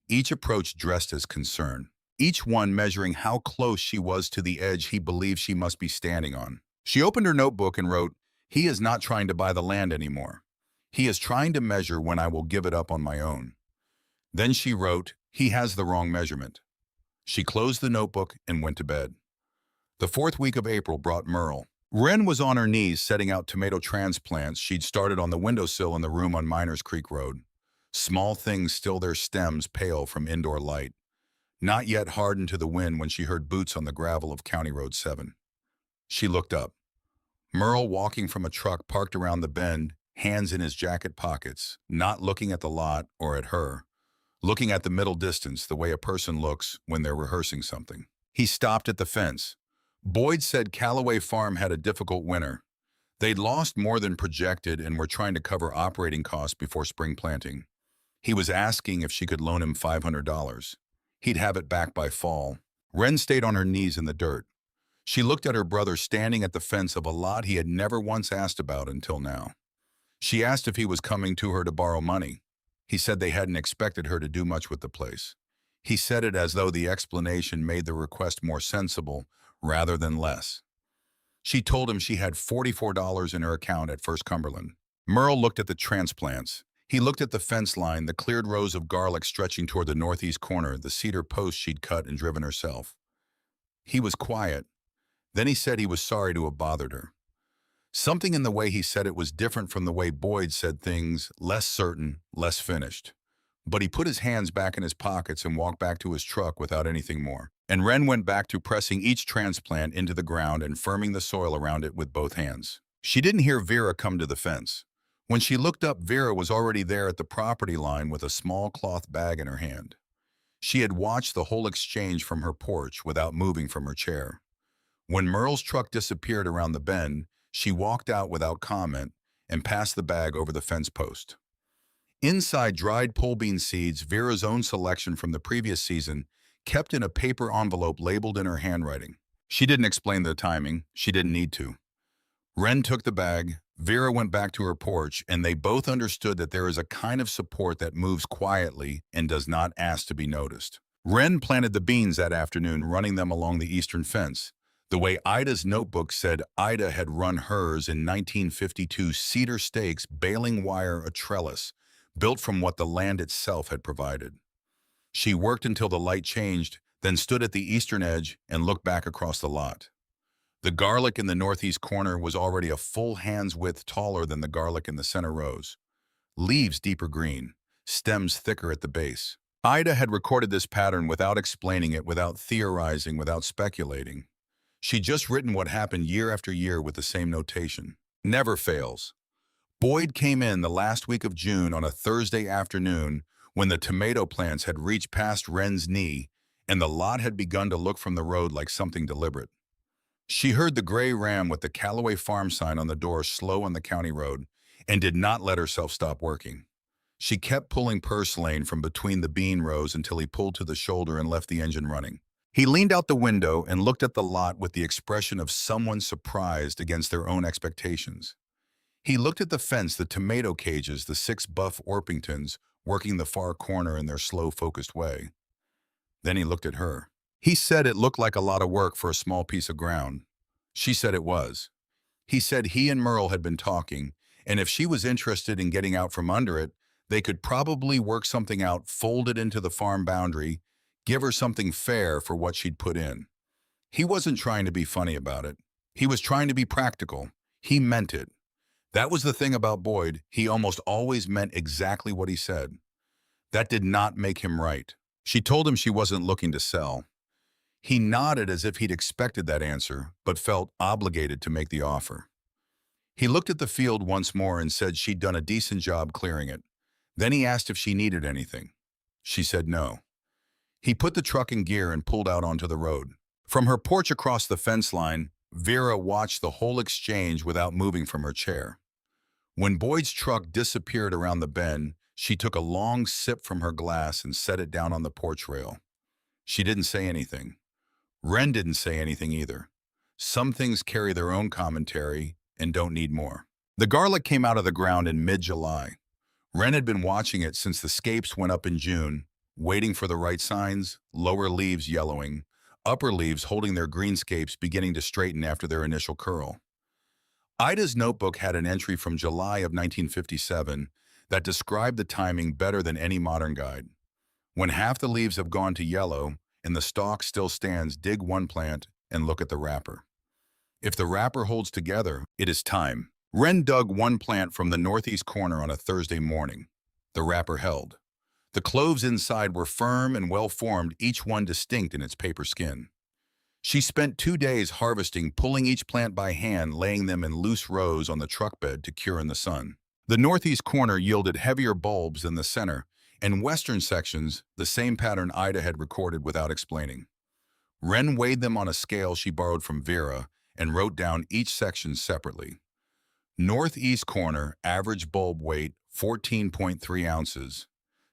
Each approach dressed as concern. Each one measuring how close she was to the edge he believed she must be standing on. She opened her notebook and wrote, "He is not trying to buy the land anymore. He is trying to measure when I will give it up on my own." Then she wrote, "He has the wrong measurement." She closed the notebook and went to bed. The 4th week of April brought Merle. Wren was on her knees setting out tomato transplants she'd started on the windowsill in the room on Miners Creek Road. Small things still their stems pale from indoor light, not yet hardened to the wind when she heard boots on the gravel of County Road 7. She looked up. Merle walking from a truck parked around the bend, hands in his jacket pockets, not looking at the lot or at her, looking at the middle distance the way a person looks when they're rehearsing something. He stopped at the fence. Boyd said Callaway Farm had a difficult winter. They'd lost more than projected and were trying to cover operating costs before spring planting. He was asking if she could loan him $500. He'd have it back by fall. Wren stayed on her knees in the dirt. She looked at her brother standing at the fence of a lot he had never once asked about until now. She asked if he was coming to her to borrow money. He said they hadn't expected her to do much with the place. He said it as though the explanation made the request more sensible rather than less. She told him she had $44 in her account at First Cumberland. Merle looked at the transplants. He looked at the fence line, the cleared rows of garlic stretching toward the northeast corner, the cedar posts she'd cut and driven herself. He was quiet. Then he said he was sorry to have bothered her. Something in the way he said it was different from the way Boyd said things, less certain, less finished. But he put his hands back in his pockets and walked back to his truck without anything more. And Wren went back to pressing each transplant into the ground and firming the soil around it with both hands. She didn't hear Vera come to the fence. When she looked up, Vera was already there at the property line with a small cloth bag in her hand. She had watched the whole exchange from her porch without moving from her chair. When Merle's truck disappeared around the bend, she walked out without comment and passed the bag over the fence post. Inside dried pole bean seeds, Vera's own selection from the previous season, kept in a paper envelope labeled in her handwriting. She didn't explain the timing. She didn't need to. Wren took the bag, Vera went back to her porch, and they both understood that there is a kind of support that moves quietly and does not ask to be noticed. Wren planted the beans that afternoon, running them along the eastern fence, the way Ida's notebook said Ida had run hers in 1952, cedar stakes, baling wire, a trellis, built from what the land itself had provided. She worked until the light changed, then stood at the eastern edge and looked back across the lot. The garlic in the northeast corner was already a full hand's width taller than the garlic in the center rows. Leaves deeper green, stems thicker at the base. Ida had recorded this pattern without explaining it, without theorizing, without speculating. She'd just written what happened year after year with the same notation. Never fails. Boyd came in the last week of June on a Thursday afternoon when the tomato plants had reached past Wren's knee and the lot had begun to look from the road like something deliberate. She heard the gray Ram with the Callaway farm sign on the door slow on the county road and did not let herself stop working. She kept pulling purslane from between the bean rows until he pulled to the shoulder and left the engine running. He leaned out the window and looked at the lot with the expression of someone surprised against their own expectations. He looked at the fence, the tomato cages, the 6 buff Orpingtons working the far corner in their slow, focused way. Then he looked at her. He said it looked like a lot of work for a small piece of ground. She said it was. He said he and Merle had been talking, and if she was interested in getting out from under it, they could probably work something out, fold it into the farm boundary, give her something fair for what she'd put in. He wasn't trying to be funny about it. He was trying to be practical. He meant it. That was the thing about Boyd. He almost always meant exactly what he said. That did not make him right. She told him she wasn't looking to sell. He nodded as if he'd expected that answer, but felt obligated to make the offer. He looked at the field once more and said she'd done a decent job clearing it. Then he asked if she needed anything. She said no. He put the truck in gear and pulled out onto the road. From her porch across the fence line, Vera watched the whole exchange without moving from her chair. When Boyd's truck disappeared around the bend, she took a long sip from her glass and set it down on the porch rail. She didn't say anything. Wren didn't say anything either. Some things carry their own commentary and don't need more. The garlic came out of the ground in mid-July. Wren had been watching it since the scapes went up in June, waiting for the right signs, lower leaves yellowing, upper leaves holding their green scapes beginning to straighten after their initial curl. Ida's notebook had an entry from July of 1957 that described the timing better than any modern guide. When half the leaves have gone to yellow and the stalk still stands, dig one plant and look at the wrapper. If the wrapper holds together, it is time. Wren dug one plant from the northeast corner on a Thursday morning. The wrapper held. The cloves inside were firm and well-formed, each one distinct in its paper skin. She spent 2 days harvesting, pulling each plant by hand, laying them in loose rows on the truck bed to cure in the sun. The northeast corner yielded heavier bulbs than the center, and western sections, the same pattern Ida had recorded without explaining. Wren weighed them on a scale she borrowed from Vera and wrote down each section separately. Northeast corner, average bulb weight 14.3 ounces.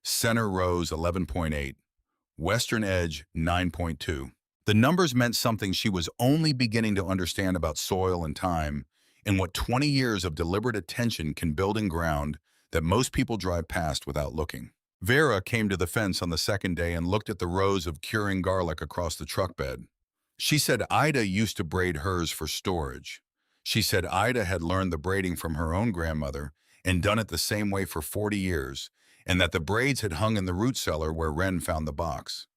Center rows 11.8. Western edge 9.2. The numbers meant something she was only beginning to understand about soil and time, and what 20 years of deliberate attention can build in ground that most people drive past without looking. Vera came to the fence on the second day and looked at the rows of curing garlic across the truck bed. She said Ida used to braid hers for storage. She said Ida had learned the braiding from her own grandmother and done it the same way for 40 years, and that the braids had hung in the root cellar where Wren found the box.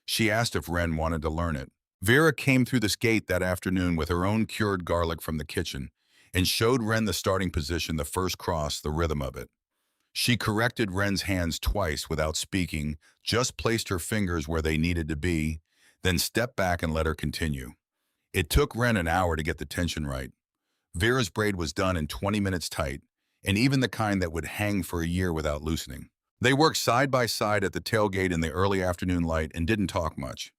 She asked if Wren wanted to learn it. Vera came through this gate that afternoon with her own cured garlic from the kitchen and showed Wren the starting position, the first cross, the rhythm of it. She corrected Wren's hands twice without speaking, just placed her fingers where they needed to be, then stepped back and let her continue. It took Wren an hour to get the tension right. Vera's braid was done in 20 minutes tight, and even the kind that would hang for a year without loosening. They worked side by side at the tailgate in the early afternoon light and didn't talk much.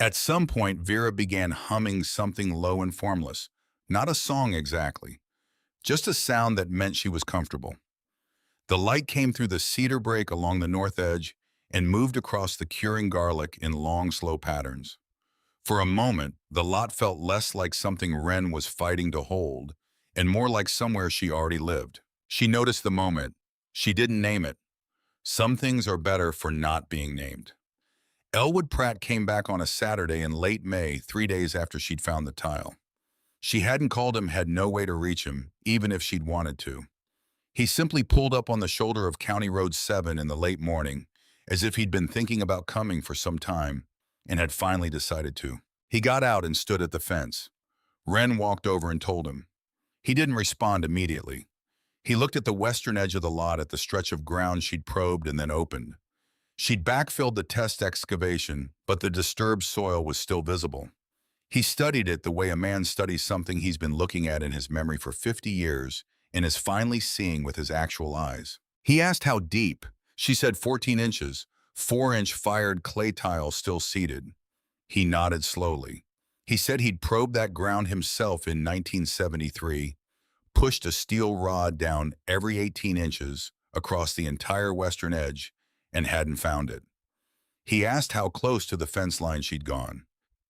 At some point, Vera began humming something low and formless. Not a song exactly, just a sound that meant she was comfortable. The light came through the cedar break along the north edge and moved across the curing garlic in long, slow patterns. For a moment, the lot felt less like something Wren was fighting to hold and more like somewhere she already lived. She noticed the moment. She didn't name it. Some things are better for not being named. Elwood Pratt came back on a Saturday in late May, 3 days after she'd found the tile. She hadn't called him, had no way to reach him, even if she'd wanted to. He simply pulled up on the shoulder of County Road 7 in the late morning, as if he'd been thinking about coming for some time and had finally decided to. He got out and stood at the fence. Wren walked over and told him. He didn't respond immediately. He looked at the western edge of the lot at the stretch of ground she'd probed and then opened. She'd backfilled the test excavation, but the disturbed soil was still visible. He studied it the way a man studies something he's been looking at in his memory for 50 years and is finally seeing with his actual eyes. He asked how deep. She said 14 inches, 4-inch fired clay tile still seated. He nodded slowly. He said he'd probed that ground himself in 1973, pushed a steel rod down every 18 inches across the entire western edge, and hadn't found it. He asked how close to the fence line she'd gone.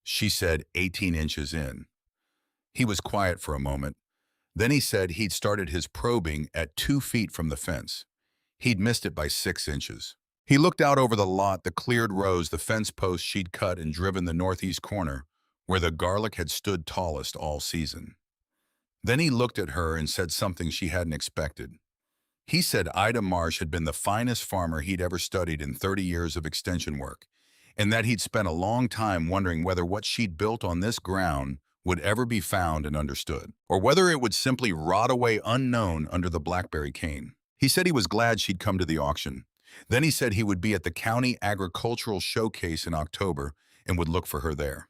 She said 18 inches in. He was quiet for a moment. Then he said he'd started his probing at 2 feet from the fence. He'd missed it by 6 inches. He looked out over the lot, the cleared rows, the fence posts she'd cut and driven the northeast corner, where the garlic had stood tallest all season. Then he looked at her and said something she hadn't expected. He said Ida Marsh had been the finest farmer he'd ever studied in 30 years of extension work, and that he'd spent a long time wondering whether what she'd built on this ground would ever be found and understood, or whether it would simply rot away unknown under the blackberry cane. He said he was glad she'd come to the auction. Then he said he would be at the county agricultural showcase in October and would look for her there.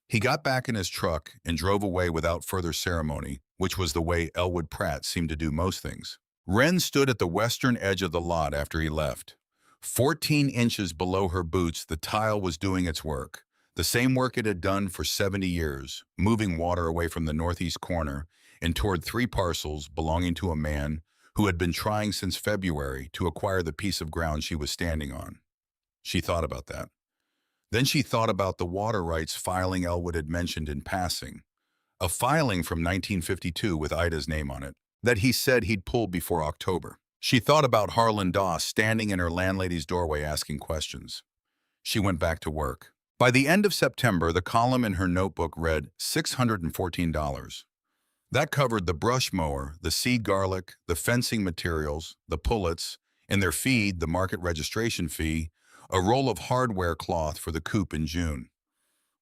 He got back in his truck and drove away without further ceremony, which was the way Elwood Pratt seemed to do most things. Wren stood at the western edge of the lot after he left. 14 inches below her boots, the tile was doing its work, the same work it had done for 70 years, moving water away from the northeast corner and toward 3 parcels belonging to a man who had been trying since February to acquire the piece of ground she was standing on. She thought about that. Then she thought about the water rights filing Elwood had mentioned in passing, a filing from 1952 with Ida's name on it, that he said he'd pulled before October. She thought about Harlan Doss standing in her landlady's doorway asking questions. She went back to work. By the end of September, the column in her notebook read $614. That covered the brush mower, the seed garlic, the fencing materials, the pullets, and their feed, the market registration fee, a roll of hardware cloth for the coop in June.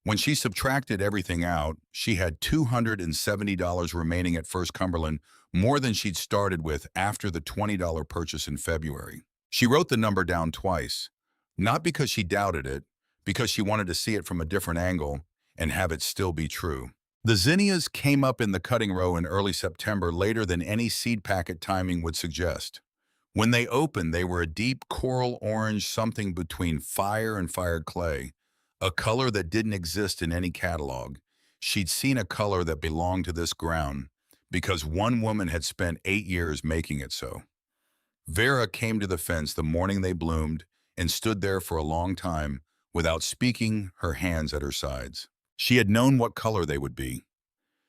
When she subtracted everything out, she had $270 remaining at First Cumberland, more than she'd started with after the $20 purchase in February. She wrote the number down twice, not because she doubted it, because she wanted to see it from a different angle and have it still be true. The zinnias came up in the cutting row in early September, later than any seed packet timing would suggest. When they opened, they were a deep coral orange, something between fire and fired clay, a color that didn't exist in any catalog. She'd seen a color that belonged to this ground, because one woman had spent 8 years making it so. Vera came to the fence the morning they bloomed and stood there for a long time without speaking, her hands at her sides. She had known what color they would be.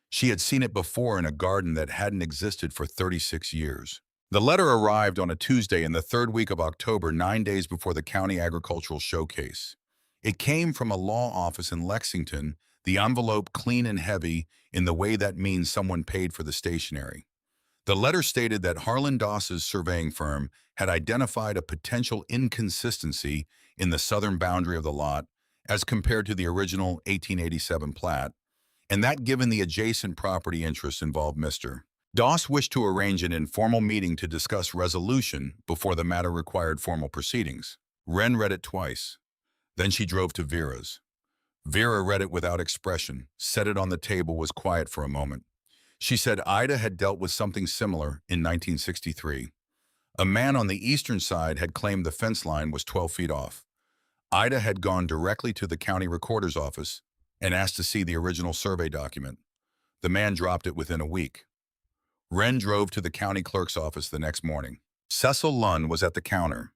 She had seen it before in a garden that hadn't existed for 36 years. The letter arrived on a Tuesday in the third week of October, 9 days before the county agricultural showcase. It came from a law office in Lexington, the envelope clean and heavy in the way that means someone paid for the stationery. The letter stated that Harlan Doss's surveying firm had identified a potential inconsistency in the southern boundary of the lot as compared to the original 1887 plat, and that given the adjacent property interests involved, Mr. Doss wished to arrange an informal meeting to discuss resolution before the matter required formal proceedings. Wren read it twice. Then she drove to Vera's. Vera read it without expression, set it on the table, was quiet for a moment. She said Ida had dealt with something similar in 1963. A man on the eastern side had claimed the fence line was 12 feet off. Ida had gone directly to the county recorder's office and asked to see the original survey document. The man dropped it within a week. Wren drove to the county clerk's office the next morning. Cecil Lund was at the counter.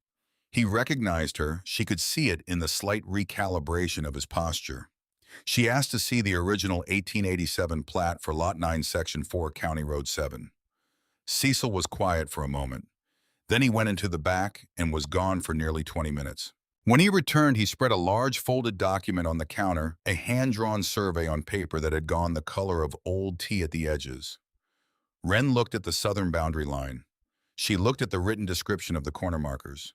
He recognized her. She could see it in the slight recalibration of his posture. She asked to see the original 1887 plat for Lot 9, Section 4, County Road 7. Cecil was quiet for a moment. Then he went into the back and was gone for nearly 20 minutes. When he returned, he spread a large folded document on the counter, a hand-drawn survey on paper that had gone the color of old tea at the edges. Wren looked at the southern boundary line. She looked at the written description of the corner markers.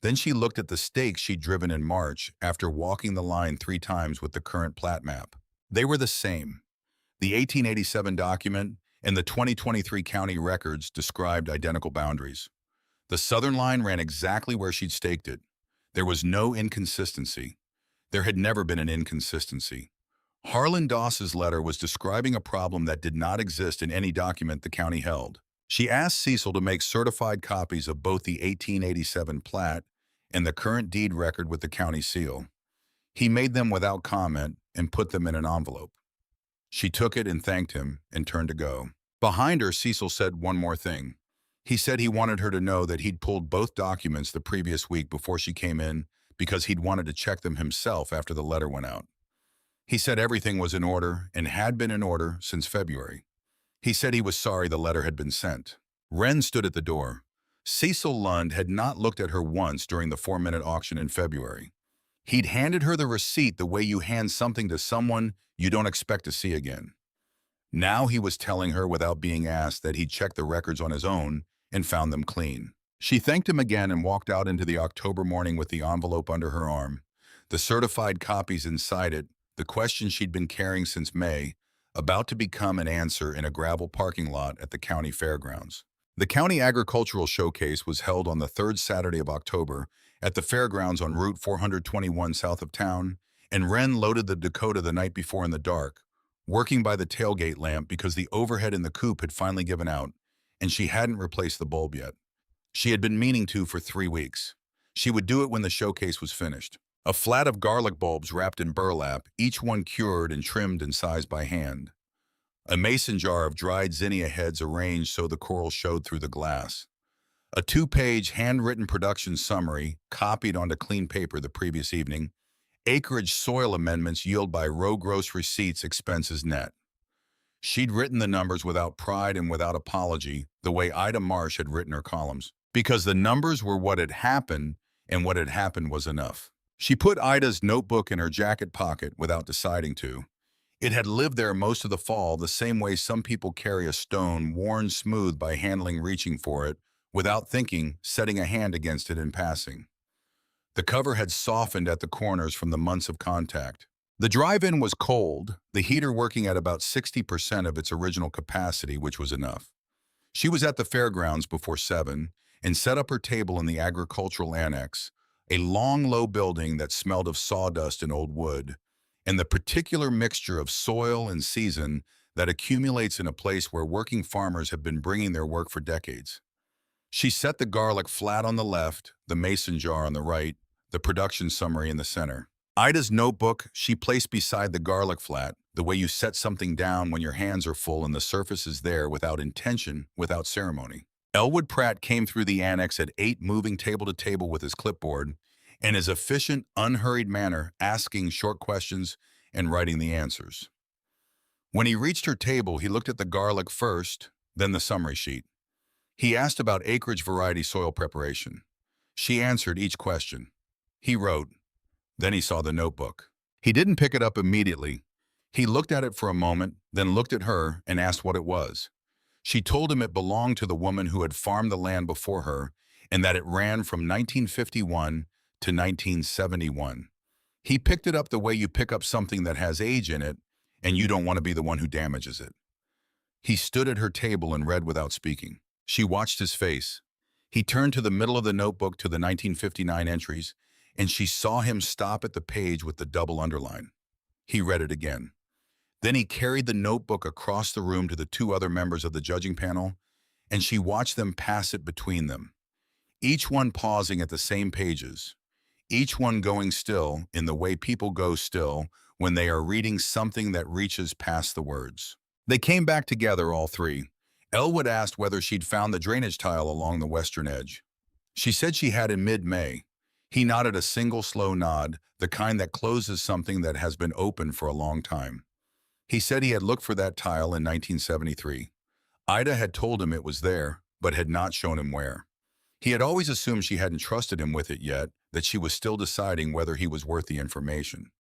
Then she looked at the stakes she'd driven in March after walking the line 3 times with the current plat map. They were the same. The 1887 document and the 2023 county records described identical boundaries. The southern line ran exactly where she'd staked it. There was no inconsistency. There had never been an inconsistency. Harlan Doss's letter was describing a problem that did not exist in any document the county held. She asked Cecil to make certified copies of both the 1887 plat and the current deed record with the county seal. He made them without comment and put them in an envelope. She took it and thanked him and turned to go. Behind her, Cecil said one more thing. He said he wanted her to know that he'd pulled both documents the previous week before she came in because he'd wanted to check them himself after the letter went out. He said everything was in order and had been in order since February. He said he was sorry the letter had been sent. Wren stood at the door. Cecil Lund had not looked at her once during the 4-minute auction in February. He'd handed her the receipt the way you hand something to someone you don't expect to see again. Now he was telling her without being asked that he'd checked the records on his own and found them clean. She thanked him again and walked out into the October morning with the envelope under her arm, the certified copies inside it, the question she'd been carrying since May, about to become an answer in a gravel parking lot at the county fairgrounds. The county agricultural showcase was held on the 3rd Saturday of October at the fairgrounds on Route 421 south of town, and Wren loaded the Dakota the night before in the dark, working by the tailgate lamp because the overhead in the coupe had finally given out, and she hadn't replaced the bulb yet. She had been meaning to for 3 weeks. She would do it when the showcase was finished. A flat of garlic bulbs wrapped in burlap, each one cured and trimmed and sized by hand. A mason jar of dried zinnia heads arranged so the coral showed through the glass. A 2-page handwritten production summary copied onto clean paper the previous evening. Acreage soil amendments yield by row gross receipts expenses net. She'd written the numbers without pride and without apology, the way Ida Marsh had written her columns, because the numbers were what had happened, and what had happened was enough. She put Ida's notebook in her jacket pocket without deciding to. It had lived there most of the fall, the same way some people carry a stone worn smooth by handling reaching for it, without thinking, setting a hand against it in passing. The cover had softened at the corners from the months of contact. The drive-in was cold, the heater working at about 60% of its original capacity, which was enough. She was at the fairgrounds before 7 and set up her table in the agricultural annex, a long, low building that smelled of sawdust and old wood, and the particular mixture of soil and season that accumulates in a place where working farmers have been bringing their work for decades. She set the garlic flat on the left, the mason jar on the right, the production summary in the center. Ida's notebook she placed beside the garlic flat, The way you set something down when your hands are full and the surface is there without intention, without ceremony. Elwood Pratt came through the annex at 8, moving table to table with his clipboard, in his efficient, unhurried manner, asking short questions and writing the answers. When he reached her table, he looked at the garlic first, then the summary sheet. He asked about acreage variety soil preparation. She answered each question. He wrote. Then he saw the notebook. He didn't pick it up immediately. He looked at it for a moment, then looked at her and asked what it was. She told him it belonged to the woman who had farmed the land before her and that it ran from 1951 to 1971. He picked it up the way you pick up something that has age in it, and you don't want to be the one who damages it. He stood at her table and read without speaking. She watched his face. He turned to the middle of the notebook to the 1959 entries, and she saw him stop at the page with the double underline. He read it again. Then he carried the notebook across the room to the two other members of the judging panel, and she watched them pass it between them, each one pausing at the same pages, each one going still in the way people go still when they are reading something that reaches past the words. They came back together, all three. Elwood asked whether she'd found the drainage tile along the western edge. She said she had in mid-May. He nodded a single slow nod, the kind that closes something that has been open for a long time. He said he had looked for that tile in 1973. Ida had told him it was there, but had not shown him where. He had always assumed she hadn't trusted him with it yet, that she was still deciding whether he was worth the information.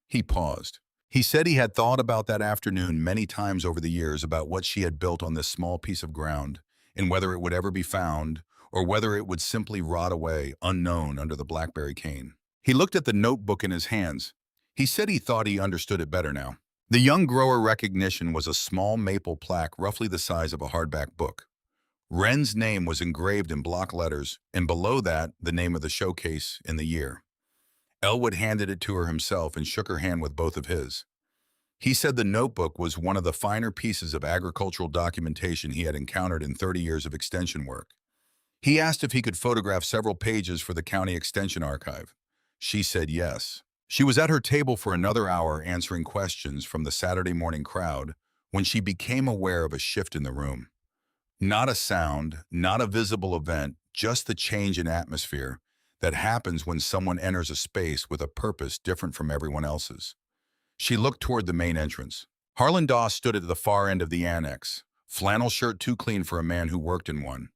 He paused. He said he had thought about that afternoon many times over the years about what she had built on this small piece of ground, and whether it would ever be found, or whether it would simply rot away, unknown, under the blackberry cane. He looked at the notebook in his hands. He said he thought he understood it better now. The young grower recognition was a small maple plaque roughly the size of a hardback book. Wren's name was engraved in block letters, and below that, the name of the showcase and the year. Elwood handed it to her himself and shook her hand with both of his. He said the notebook was one of the finer pieces of agricultural documentation he had encountered in 30 years of extension work. He asked if he could photograph several pages for the county extension archive. She said yes. She was at her table for another hour answering questions from the Saturday morning crowd when she became aware of a shift in the room. Not a sound, not a visible event, just the change in atmosphere that happens when someone enters a space with a purpose different from everyone else's. She looked toward the main entrance. Harlan Doss stood at the far end of the annex, flannel shirt too clean for a man who worked in one.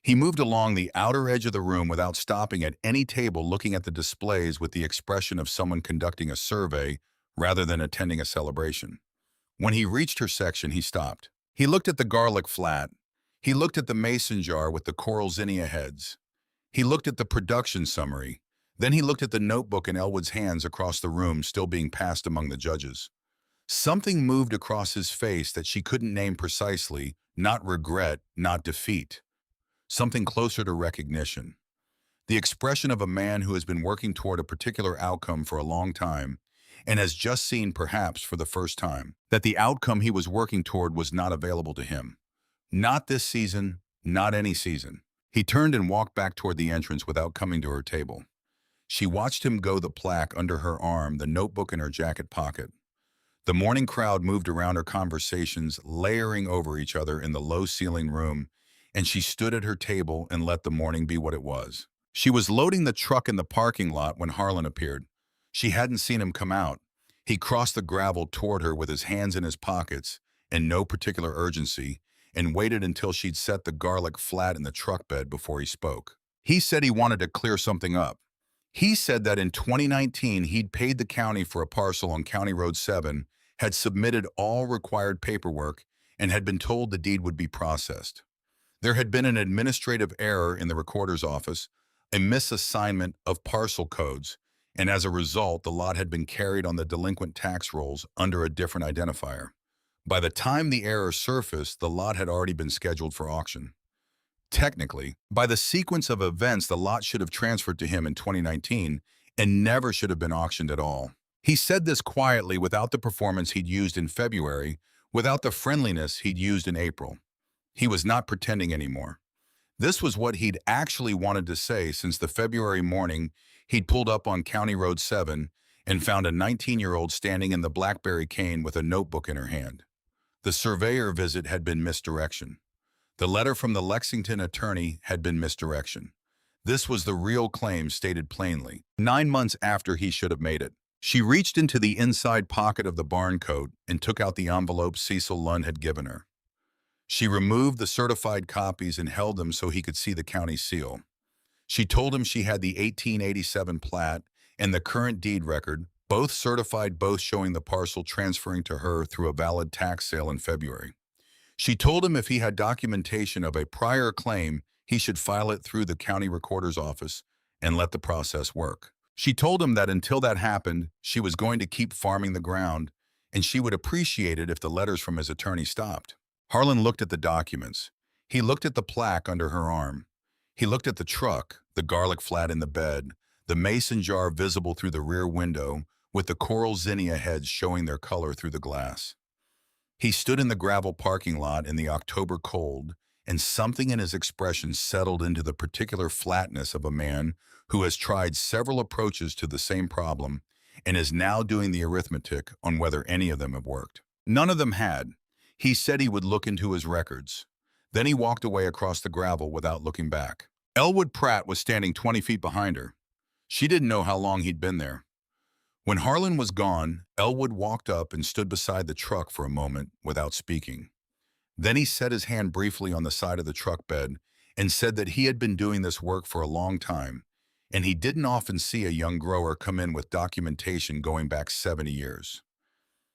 He moved along the outer edge of the room without stopping at any table, looking at the displays with the expression of someone conducting a survey rather than attending a celebration. When he reached her section, he stopped. He looked at the garlic flat. He looked at the mason jar with the coral zinnia heads. He looked at the production summary. Then he looked at the notebook in Elwood's hands across the room, still being passed among the judges. Something moved across his face that she couldn't name precisely, not regret, not defeat. Something closer to recognition. The expression of a man who has been working toward a particular outcome for a long time and has just seen, perhaps for the first time, that the outcome he was working toward was not available to him. Not this season, not any season. He turned and walked back toward the entrance without coming to her table. She watched him go, the plaque under her arm, the notebook in her jacket pocket. The morning crowd moved around her, conversations layering over each other in the low-ceiling room, and she stood at her table and let the morning be what it was. She was loading the truck in the parking lot when Harlan appeared. She hadn't seen him come out. He crossed the gravel toward her with his hands in his pockets, in no particular urgency, and waited until she'd set the garlic flat in the truck bed before he spoke. He said he wanted to clear something up. He said that in 2019 he'd paid the county for a parcel on County Road 7, had submitted all required paperwork, and had been told the deed would be processed. There had been an administrative error in the recorder's office, a misassignment of parcel codes, and as a result, the lot had been carried on the delinquent tax rolls under a different identifier. By the time the error surfaced, the lot had already been scheduled for auction. Technically, by the sequence of events, the lot should have transferred to him in 2019 and never should have been auctioned at all. He said this quietly, without the performance he'd used in February, without the friendliness he'd used in April. He was not pretending anymore. This was what he'd actually wanted to say since the February morning he'd pulled up on County Road 7 and found a 19-year-old standing in the Blackberry cane with a notebook in her hand. The surveyor visit had been misdirection. The letter from the Lexington attorney had been misdirection. This was the real claim stated plainly, 9 months after he should have made it. She reached into the inside pocket of the barn coat and took out the envelope Cecil Lund had given her. She removed the certified copies and held them so he could see the county seal. She told him she had the 1887 plat and the current deed record, both certified, both showing the parcel transferring to her through a valid tax sale in February. She told him if he had documentation of a prior claim, he should file it through the county recorder's office and let the process work. She told him that until that happened, she was going to keep farming the ground, and she would appreciate it if the letters from his attorney stopped. Harlan looked at the documents. He looked at the plaque under her arm. He looked at the truck, the garlic flat in the bed, the mason jar visible through the rear window, with the coral zinnia heads showing their color through the glass. He stood in the gravel parking lot in the October cold, and something in his expression settled into the particular flatness of a man who has tried several approaches to the same problem and is now doing the arithmetic on whether any of them have worked. None of them had. He said he would look into his records. Then he walked away across the gravel without looking back. Elwood Pratt was standing 20 feet behind her. She didn't know how long he'd been there. When Harlan was gone, Elwood walked up and stood beside the truck for a moment without speaking. Then he set his hand briefly on the side of the truck bed and said that he had been doing this work for a long time, and he didn't often see a young grower come in with documentation going back 70 years.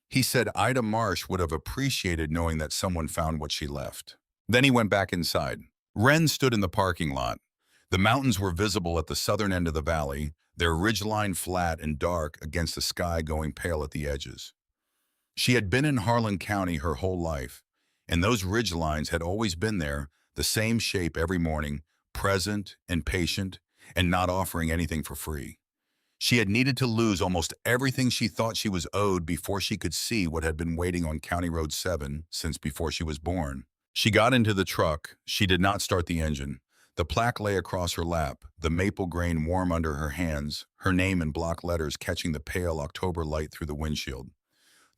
He said Ida Marsh would have appreciated knowing that someone found what she left. Then he went back inside. Wren stood in the parking lot. The mountains were visible at the southern end of the valley, their ridgeline flat and dark against the sky going pale at the edges. She had been in Harlan County her whole life, and those ridgelines had always been there, the same shape every morning, present and patient, and not offering anything for free. She had needed to lose almost everything she thought she was owed before she could see what had been waiting on County Road 7 since before she was born. She got into the truck. She did not start the engine. The plaque lay across her lap, the maple grain warm under her hands, her name in block letters catching the pale October light through the windshield.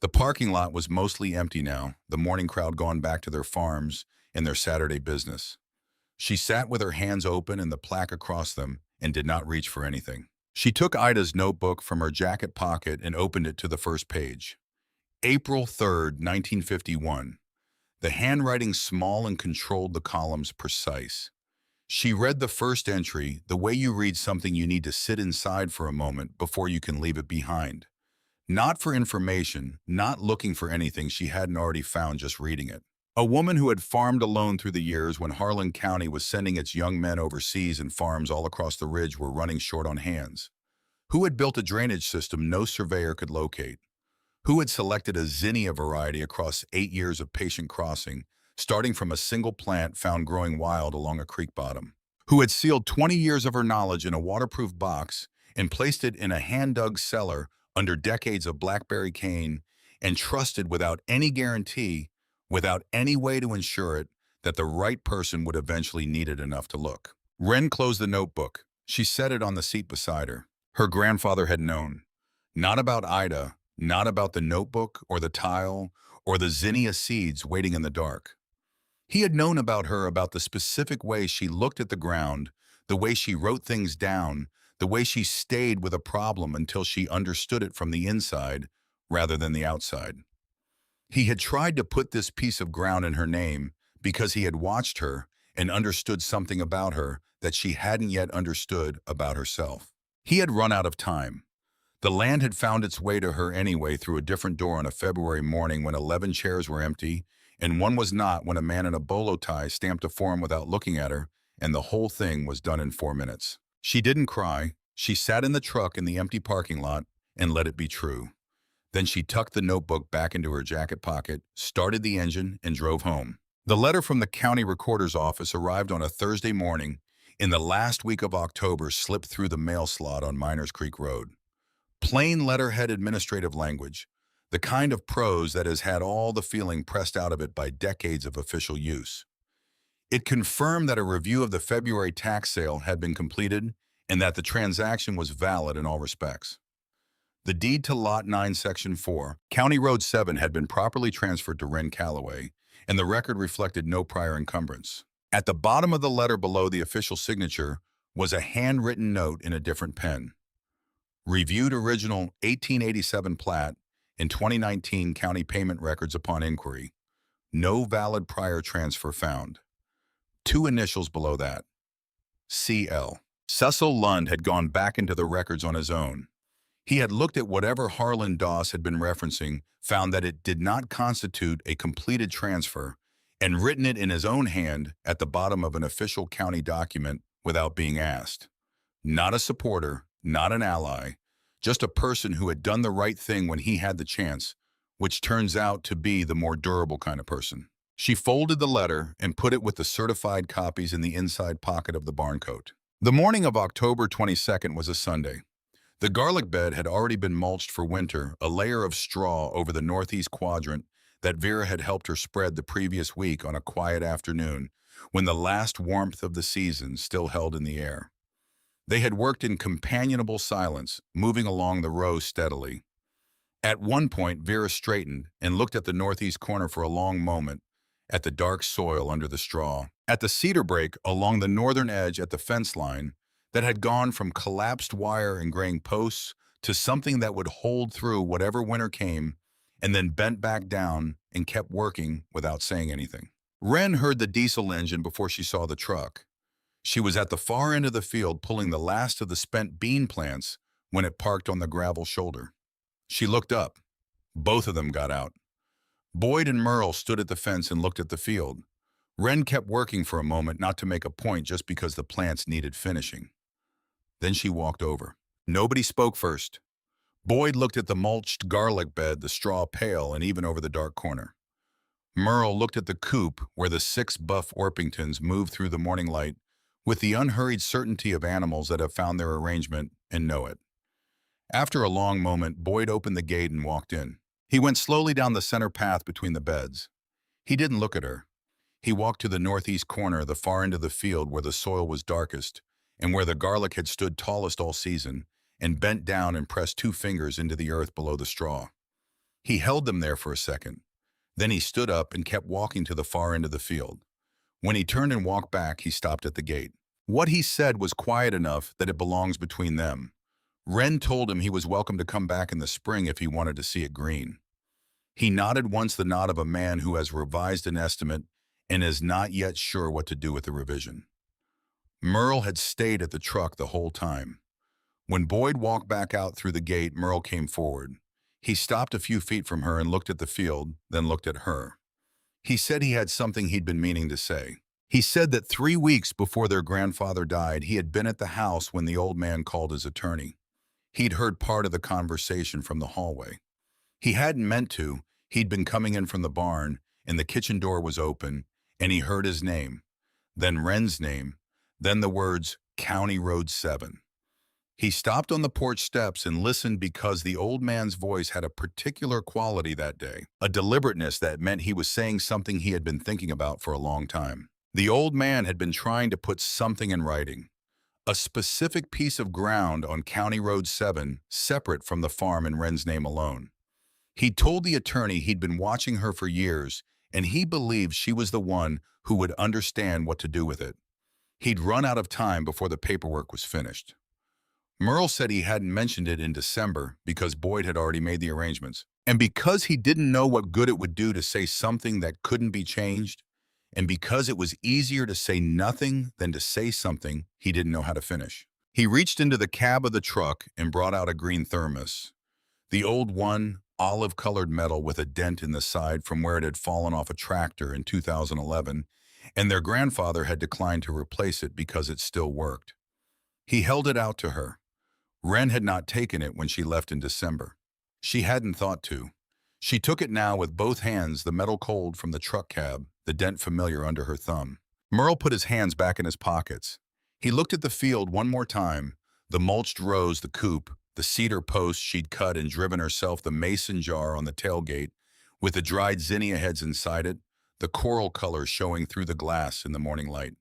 The parking lot was mostly empty now, the morning crowd gone back to their farms and their Saturday business. She sat with her hands open and the plaque across them and did not reach for anything. She took Ida's notebook from her jacket pocket and opened it to the first page. April 3rd, 1951. The handwriting small and controlled, the columns precise. She read the first entry, the way you read something you need to sit inside for a moment before you can leave it behind. Not for information, not looking for anything she hadn't already found just reading it. A woman who had farmed alone through the years when Harlan County was sending its young men overseas and farms all across the ridge were running short on hands. Who had built a drainage system no surveyor could locate? Who had selected a zinnia variety across 8 years of patient crossing, starting from a single plant found growing wild along a creek bottom? Who had sealed 20 years of her knowledge in a waterproof box and placed it in a hand-dug cellar under decades of blackberry cane and trusted without any guarantee, without any way to ensure it, that the right person would eventually need it enough to look? Wren closed the notebook. She set it on the seat beside her. Her grandfather had known. Not about Ida, not about the notebook or the tile or the zinnia seeds waiting in the dark. He had known about her, about the specific way she looked at the ground, the way she wrote things down, the way she stayed with a problem until she understood it from the inside rather than the outside. He had tried to put this piece of ground in her name because he had watched her and understood something about her that she hadn't yet understood about herself. He had run out of time. The land had found its way to her anyway through a different door on a February morning when 11 chairs were empty and one was not, when a man in a bolo tie stamped a form without looking at her, and the whole thing was done in 4 minutes. She didn't cry. She sat in the truck in the empty parking lot and let it be true. Then she tucked the notebook back into her jacket pocket, started the engine, and drove home. The letter from the county recorder's office arrived on a Thursday morning in the last week of October, slipped through the mail slot on Miners Creek Road. Plain letterhead administrative language, the kind of prose that has had all the feeling pressed out of it by decades of official use. It confirmed that a review of the February tax sale had been completed and that the transaction was valid in all respects. The deed to Lot 9, Section 4, County Road 7 had been properly transferred to Wren Calloway, and the record reflected no prior encumbrance. At the bottom of the letter below the official signature was a handwritten note in a different pen. Reviewed original 1887 plat in 2019 county payment records upon inquiry. No valid prior transfer found. Two initials below that. CL. Cecil Lund had gone back into the records on his own. He had looked at whatever Harlan Doss had been referencing, found that it did not constitute a completed transfer, and written it in his own hand at the bottom of an official county document without being asked. Not a supporter, not an ally, just a person who had done the right thing when he had the chance, which turns out to be the more durable kind of person. She folded the letter and put it with the certified copies in the inside pocket of the barn coat. The morning of October 22nd was a Sunday. The garlic bed had already been mulched for winter, a layer of straw over the northeast quadrant that Vera had helped her spread the previous week on a quiet afternoon when the last warmth of the season still held in the air. They had worked in companionable silence, moving along the row steadily. At one point, Vera straightened and looked at the northeast corner for a long moment, at the dark soil under the straw, at the cedar break along the northern edge at the fence line that had gone from collapsed wire and graying posts to something that would hold through whatever winter came, and then bent back down and kept working without saying anything. Wren heard the diesel engine before she saw the truck. She was at the far end of the field pulling the last of the spent bean plants when it parked on the gravel shoulder. She looked up. Both of them got out. Boyd and Merle stood at the fence and looked at the field. Wren kept working for a moment, not to make a point, just because the plants needed finishing. Then she walked over. Nobody spoke first. Boyd looked at the mulched garlic bed, the straw pail, and even over the dark corner. Merle looked at the coop where the 6 buff Orpingtons moved through the morning light with the unhurried certainty of animals that have found their arrangement and know it. After a long moment, Boyd opened the gate and walked in. He went slowly down the center path between the beds. He didn't look at her. He walked to the northeast corner, the far end of the field where the soil was darkest and where the garlic had stood tallest all season, and bent down and pressed 2 fingers into the earth below the straw. He held them there for a second. Then he stood up and kept walking to the far end of the field. When he turned and walked back, he stopped at the gate. What he said was quiet enough that it belongs between them. Wren told him he was welcome to come back in the spring if he wanted to see it green. He nodded once, the nod of a man who has revised an estimate and is not yet sure what to do with the revision. Merle had stayed at the truck the whole time. When Boyd walked back out through the gate, Merle came forward. He stopped a few feet from her and looked at the field, then looked at her. He said he had something he'd been meaning to say. He said that 3 weeks before their grandfather died, he had been at the house when the old man called his attorney. He'd heard part of the conversation from the hallway. He hadn't meant to. He'd been coming in from the barn, and the kitchen door was open, and he heard his name, then Wren's name, then the words, County Road 7. He stopped on the porch steps and listened because the old man's voice had a particular quality that day, a deliberateness that meant he was saying something he had been thinking about for a long time. The old man had been trying to put something in writing, a specific piece of ground on County Road 7, separate from the farm in Wren's name alone. He told the attorney he'd been watching her for years, and he believed she was the one who would understand what to do with it. He'd run out of time before the paperwork was finished. Merle said he hadn't mentioned it in December because Boyd had already made the arrangements, and because he didn't know what good it would do to say something that couldn't be changed, and because it was easier to say nothing than to say something he didn't know how to finish. He reached into the cab of the truck and brought out a green thermos. The old one, olive-colored metal with a dent in the side from where it had fallen off a tractor in 2011, and their grandfather had declined to replace it because it still worked. He held it out to her. Wren had not taken it when she left in December. She hadn't thought to. She took it now with both hands, the metal cold from the truck cab, the dent familiar under her thumb. Merle put his hands back in his pockets. He looked at the field one more time, the mulched rows, the coop, the cedar posts she'd cut and driven herself, the mason jar on the tailgate, with the dried zinnia heads inside it, the coral colors showing through the glass in the morning light.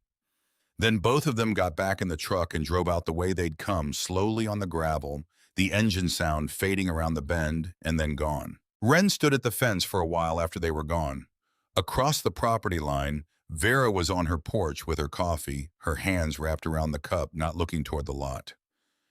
Then both of them got back in the truck and drove out the way they'd come, slowly on the gravel, the engine sound fading around the bend and then gone. Wren stood at the fence for a while after they were gone. Across the property line, Vera was on her porch with her coffee, her hands wrapped around the cup, not looking toward the lot.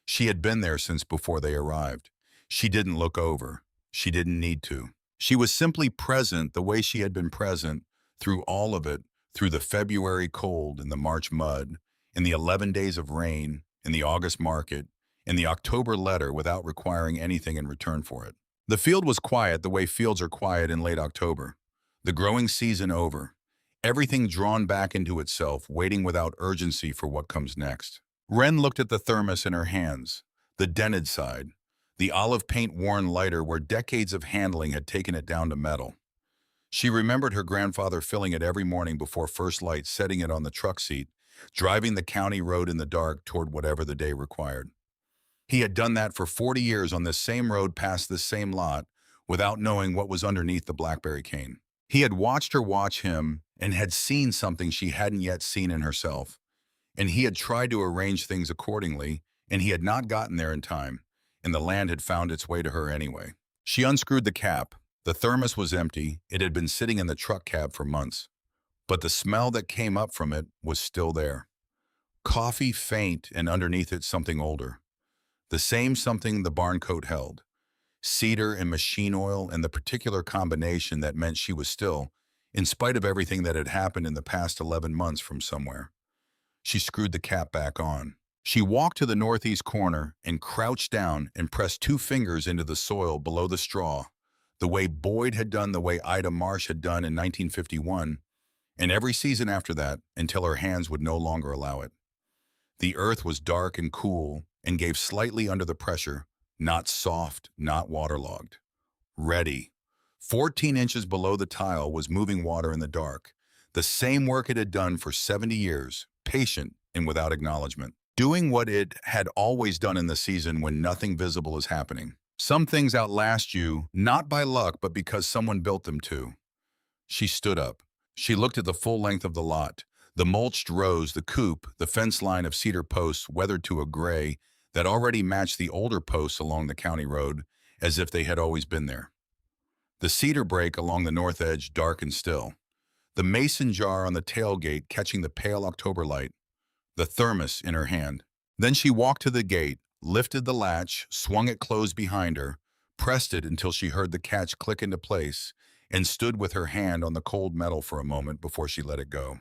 She had been there since before they arrived. She didn't look over. She didn't need to. She was simply present the way she had been present through all of it, through the February cold and the March mud, in the 11 days of rain, in the August market, in the October letter without requiring anything in return for it. The field was quiet the way fields are quiet in late October. The growing season over. Everything drawn back into itself, waiting without urgency for what comes next. Wren looked at the thermos in her hands, the dented side, the olive paint-worn lighter where decades of handling had taken it down to metal. She remembered her grandfather filling it every morning before first light, setting it on the truck seat, driving the county road in the dark toward whatever the day required. He had done that for 40 years on this same road past this same lot without knowing what was underneath the blackberry cane. He had watched her watch him and had seen something she hadn't yet seen in herself. And he had tried to arrange things accordingly, and he had not gotten there in time, and the land had found its way to her anyway. She unscrewed the cap. The thermos was empty. It had been sitting in the truck cab for months. But the smell that came up from it was still there. Coffee faint, and underneath it something older. The same something the barn coat held. Cedar and machine oil, and the particular combination that meant she was still, in spite of everything that had happened in the past 11 months from somewhere. She screwed the cap back on. She walked to the northeast corner and crouched down and pressed 2 fingers into the soil below the straw, the way Boyd had done, the way Ida Marsh had done in 1951, and every season after that until her hands would no longer allow it. The earth was dark and cool and gave slightly under the pressure, not soft, not waterlogged. Ready. 14 inches below the tile was moving water in the dark, the same work it had done for 70 years, patient and without acknowledgement, doing what it had always done in the season when nothing visible is happening. Some things outlast you, not by luck, but because someone built them to. She stood up. She looked at the full length of the lot, the mulched rows, the coop, the fence line of cedar posts weathered to a gray that already matched the older posts along the county road as if they had always been there. The cedar break along the north edge dark and still. The mason jar on the tailgate catching the pale October light. The thermos in her hand. Then she walked to the gate, lifted the latch, swung it closed behind her, pressed it until she heard the catch click into place, and stood with her hand on the cold metal for a moment before she let it go.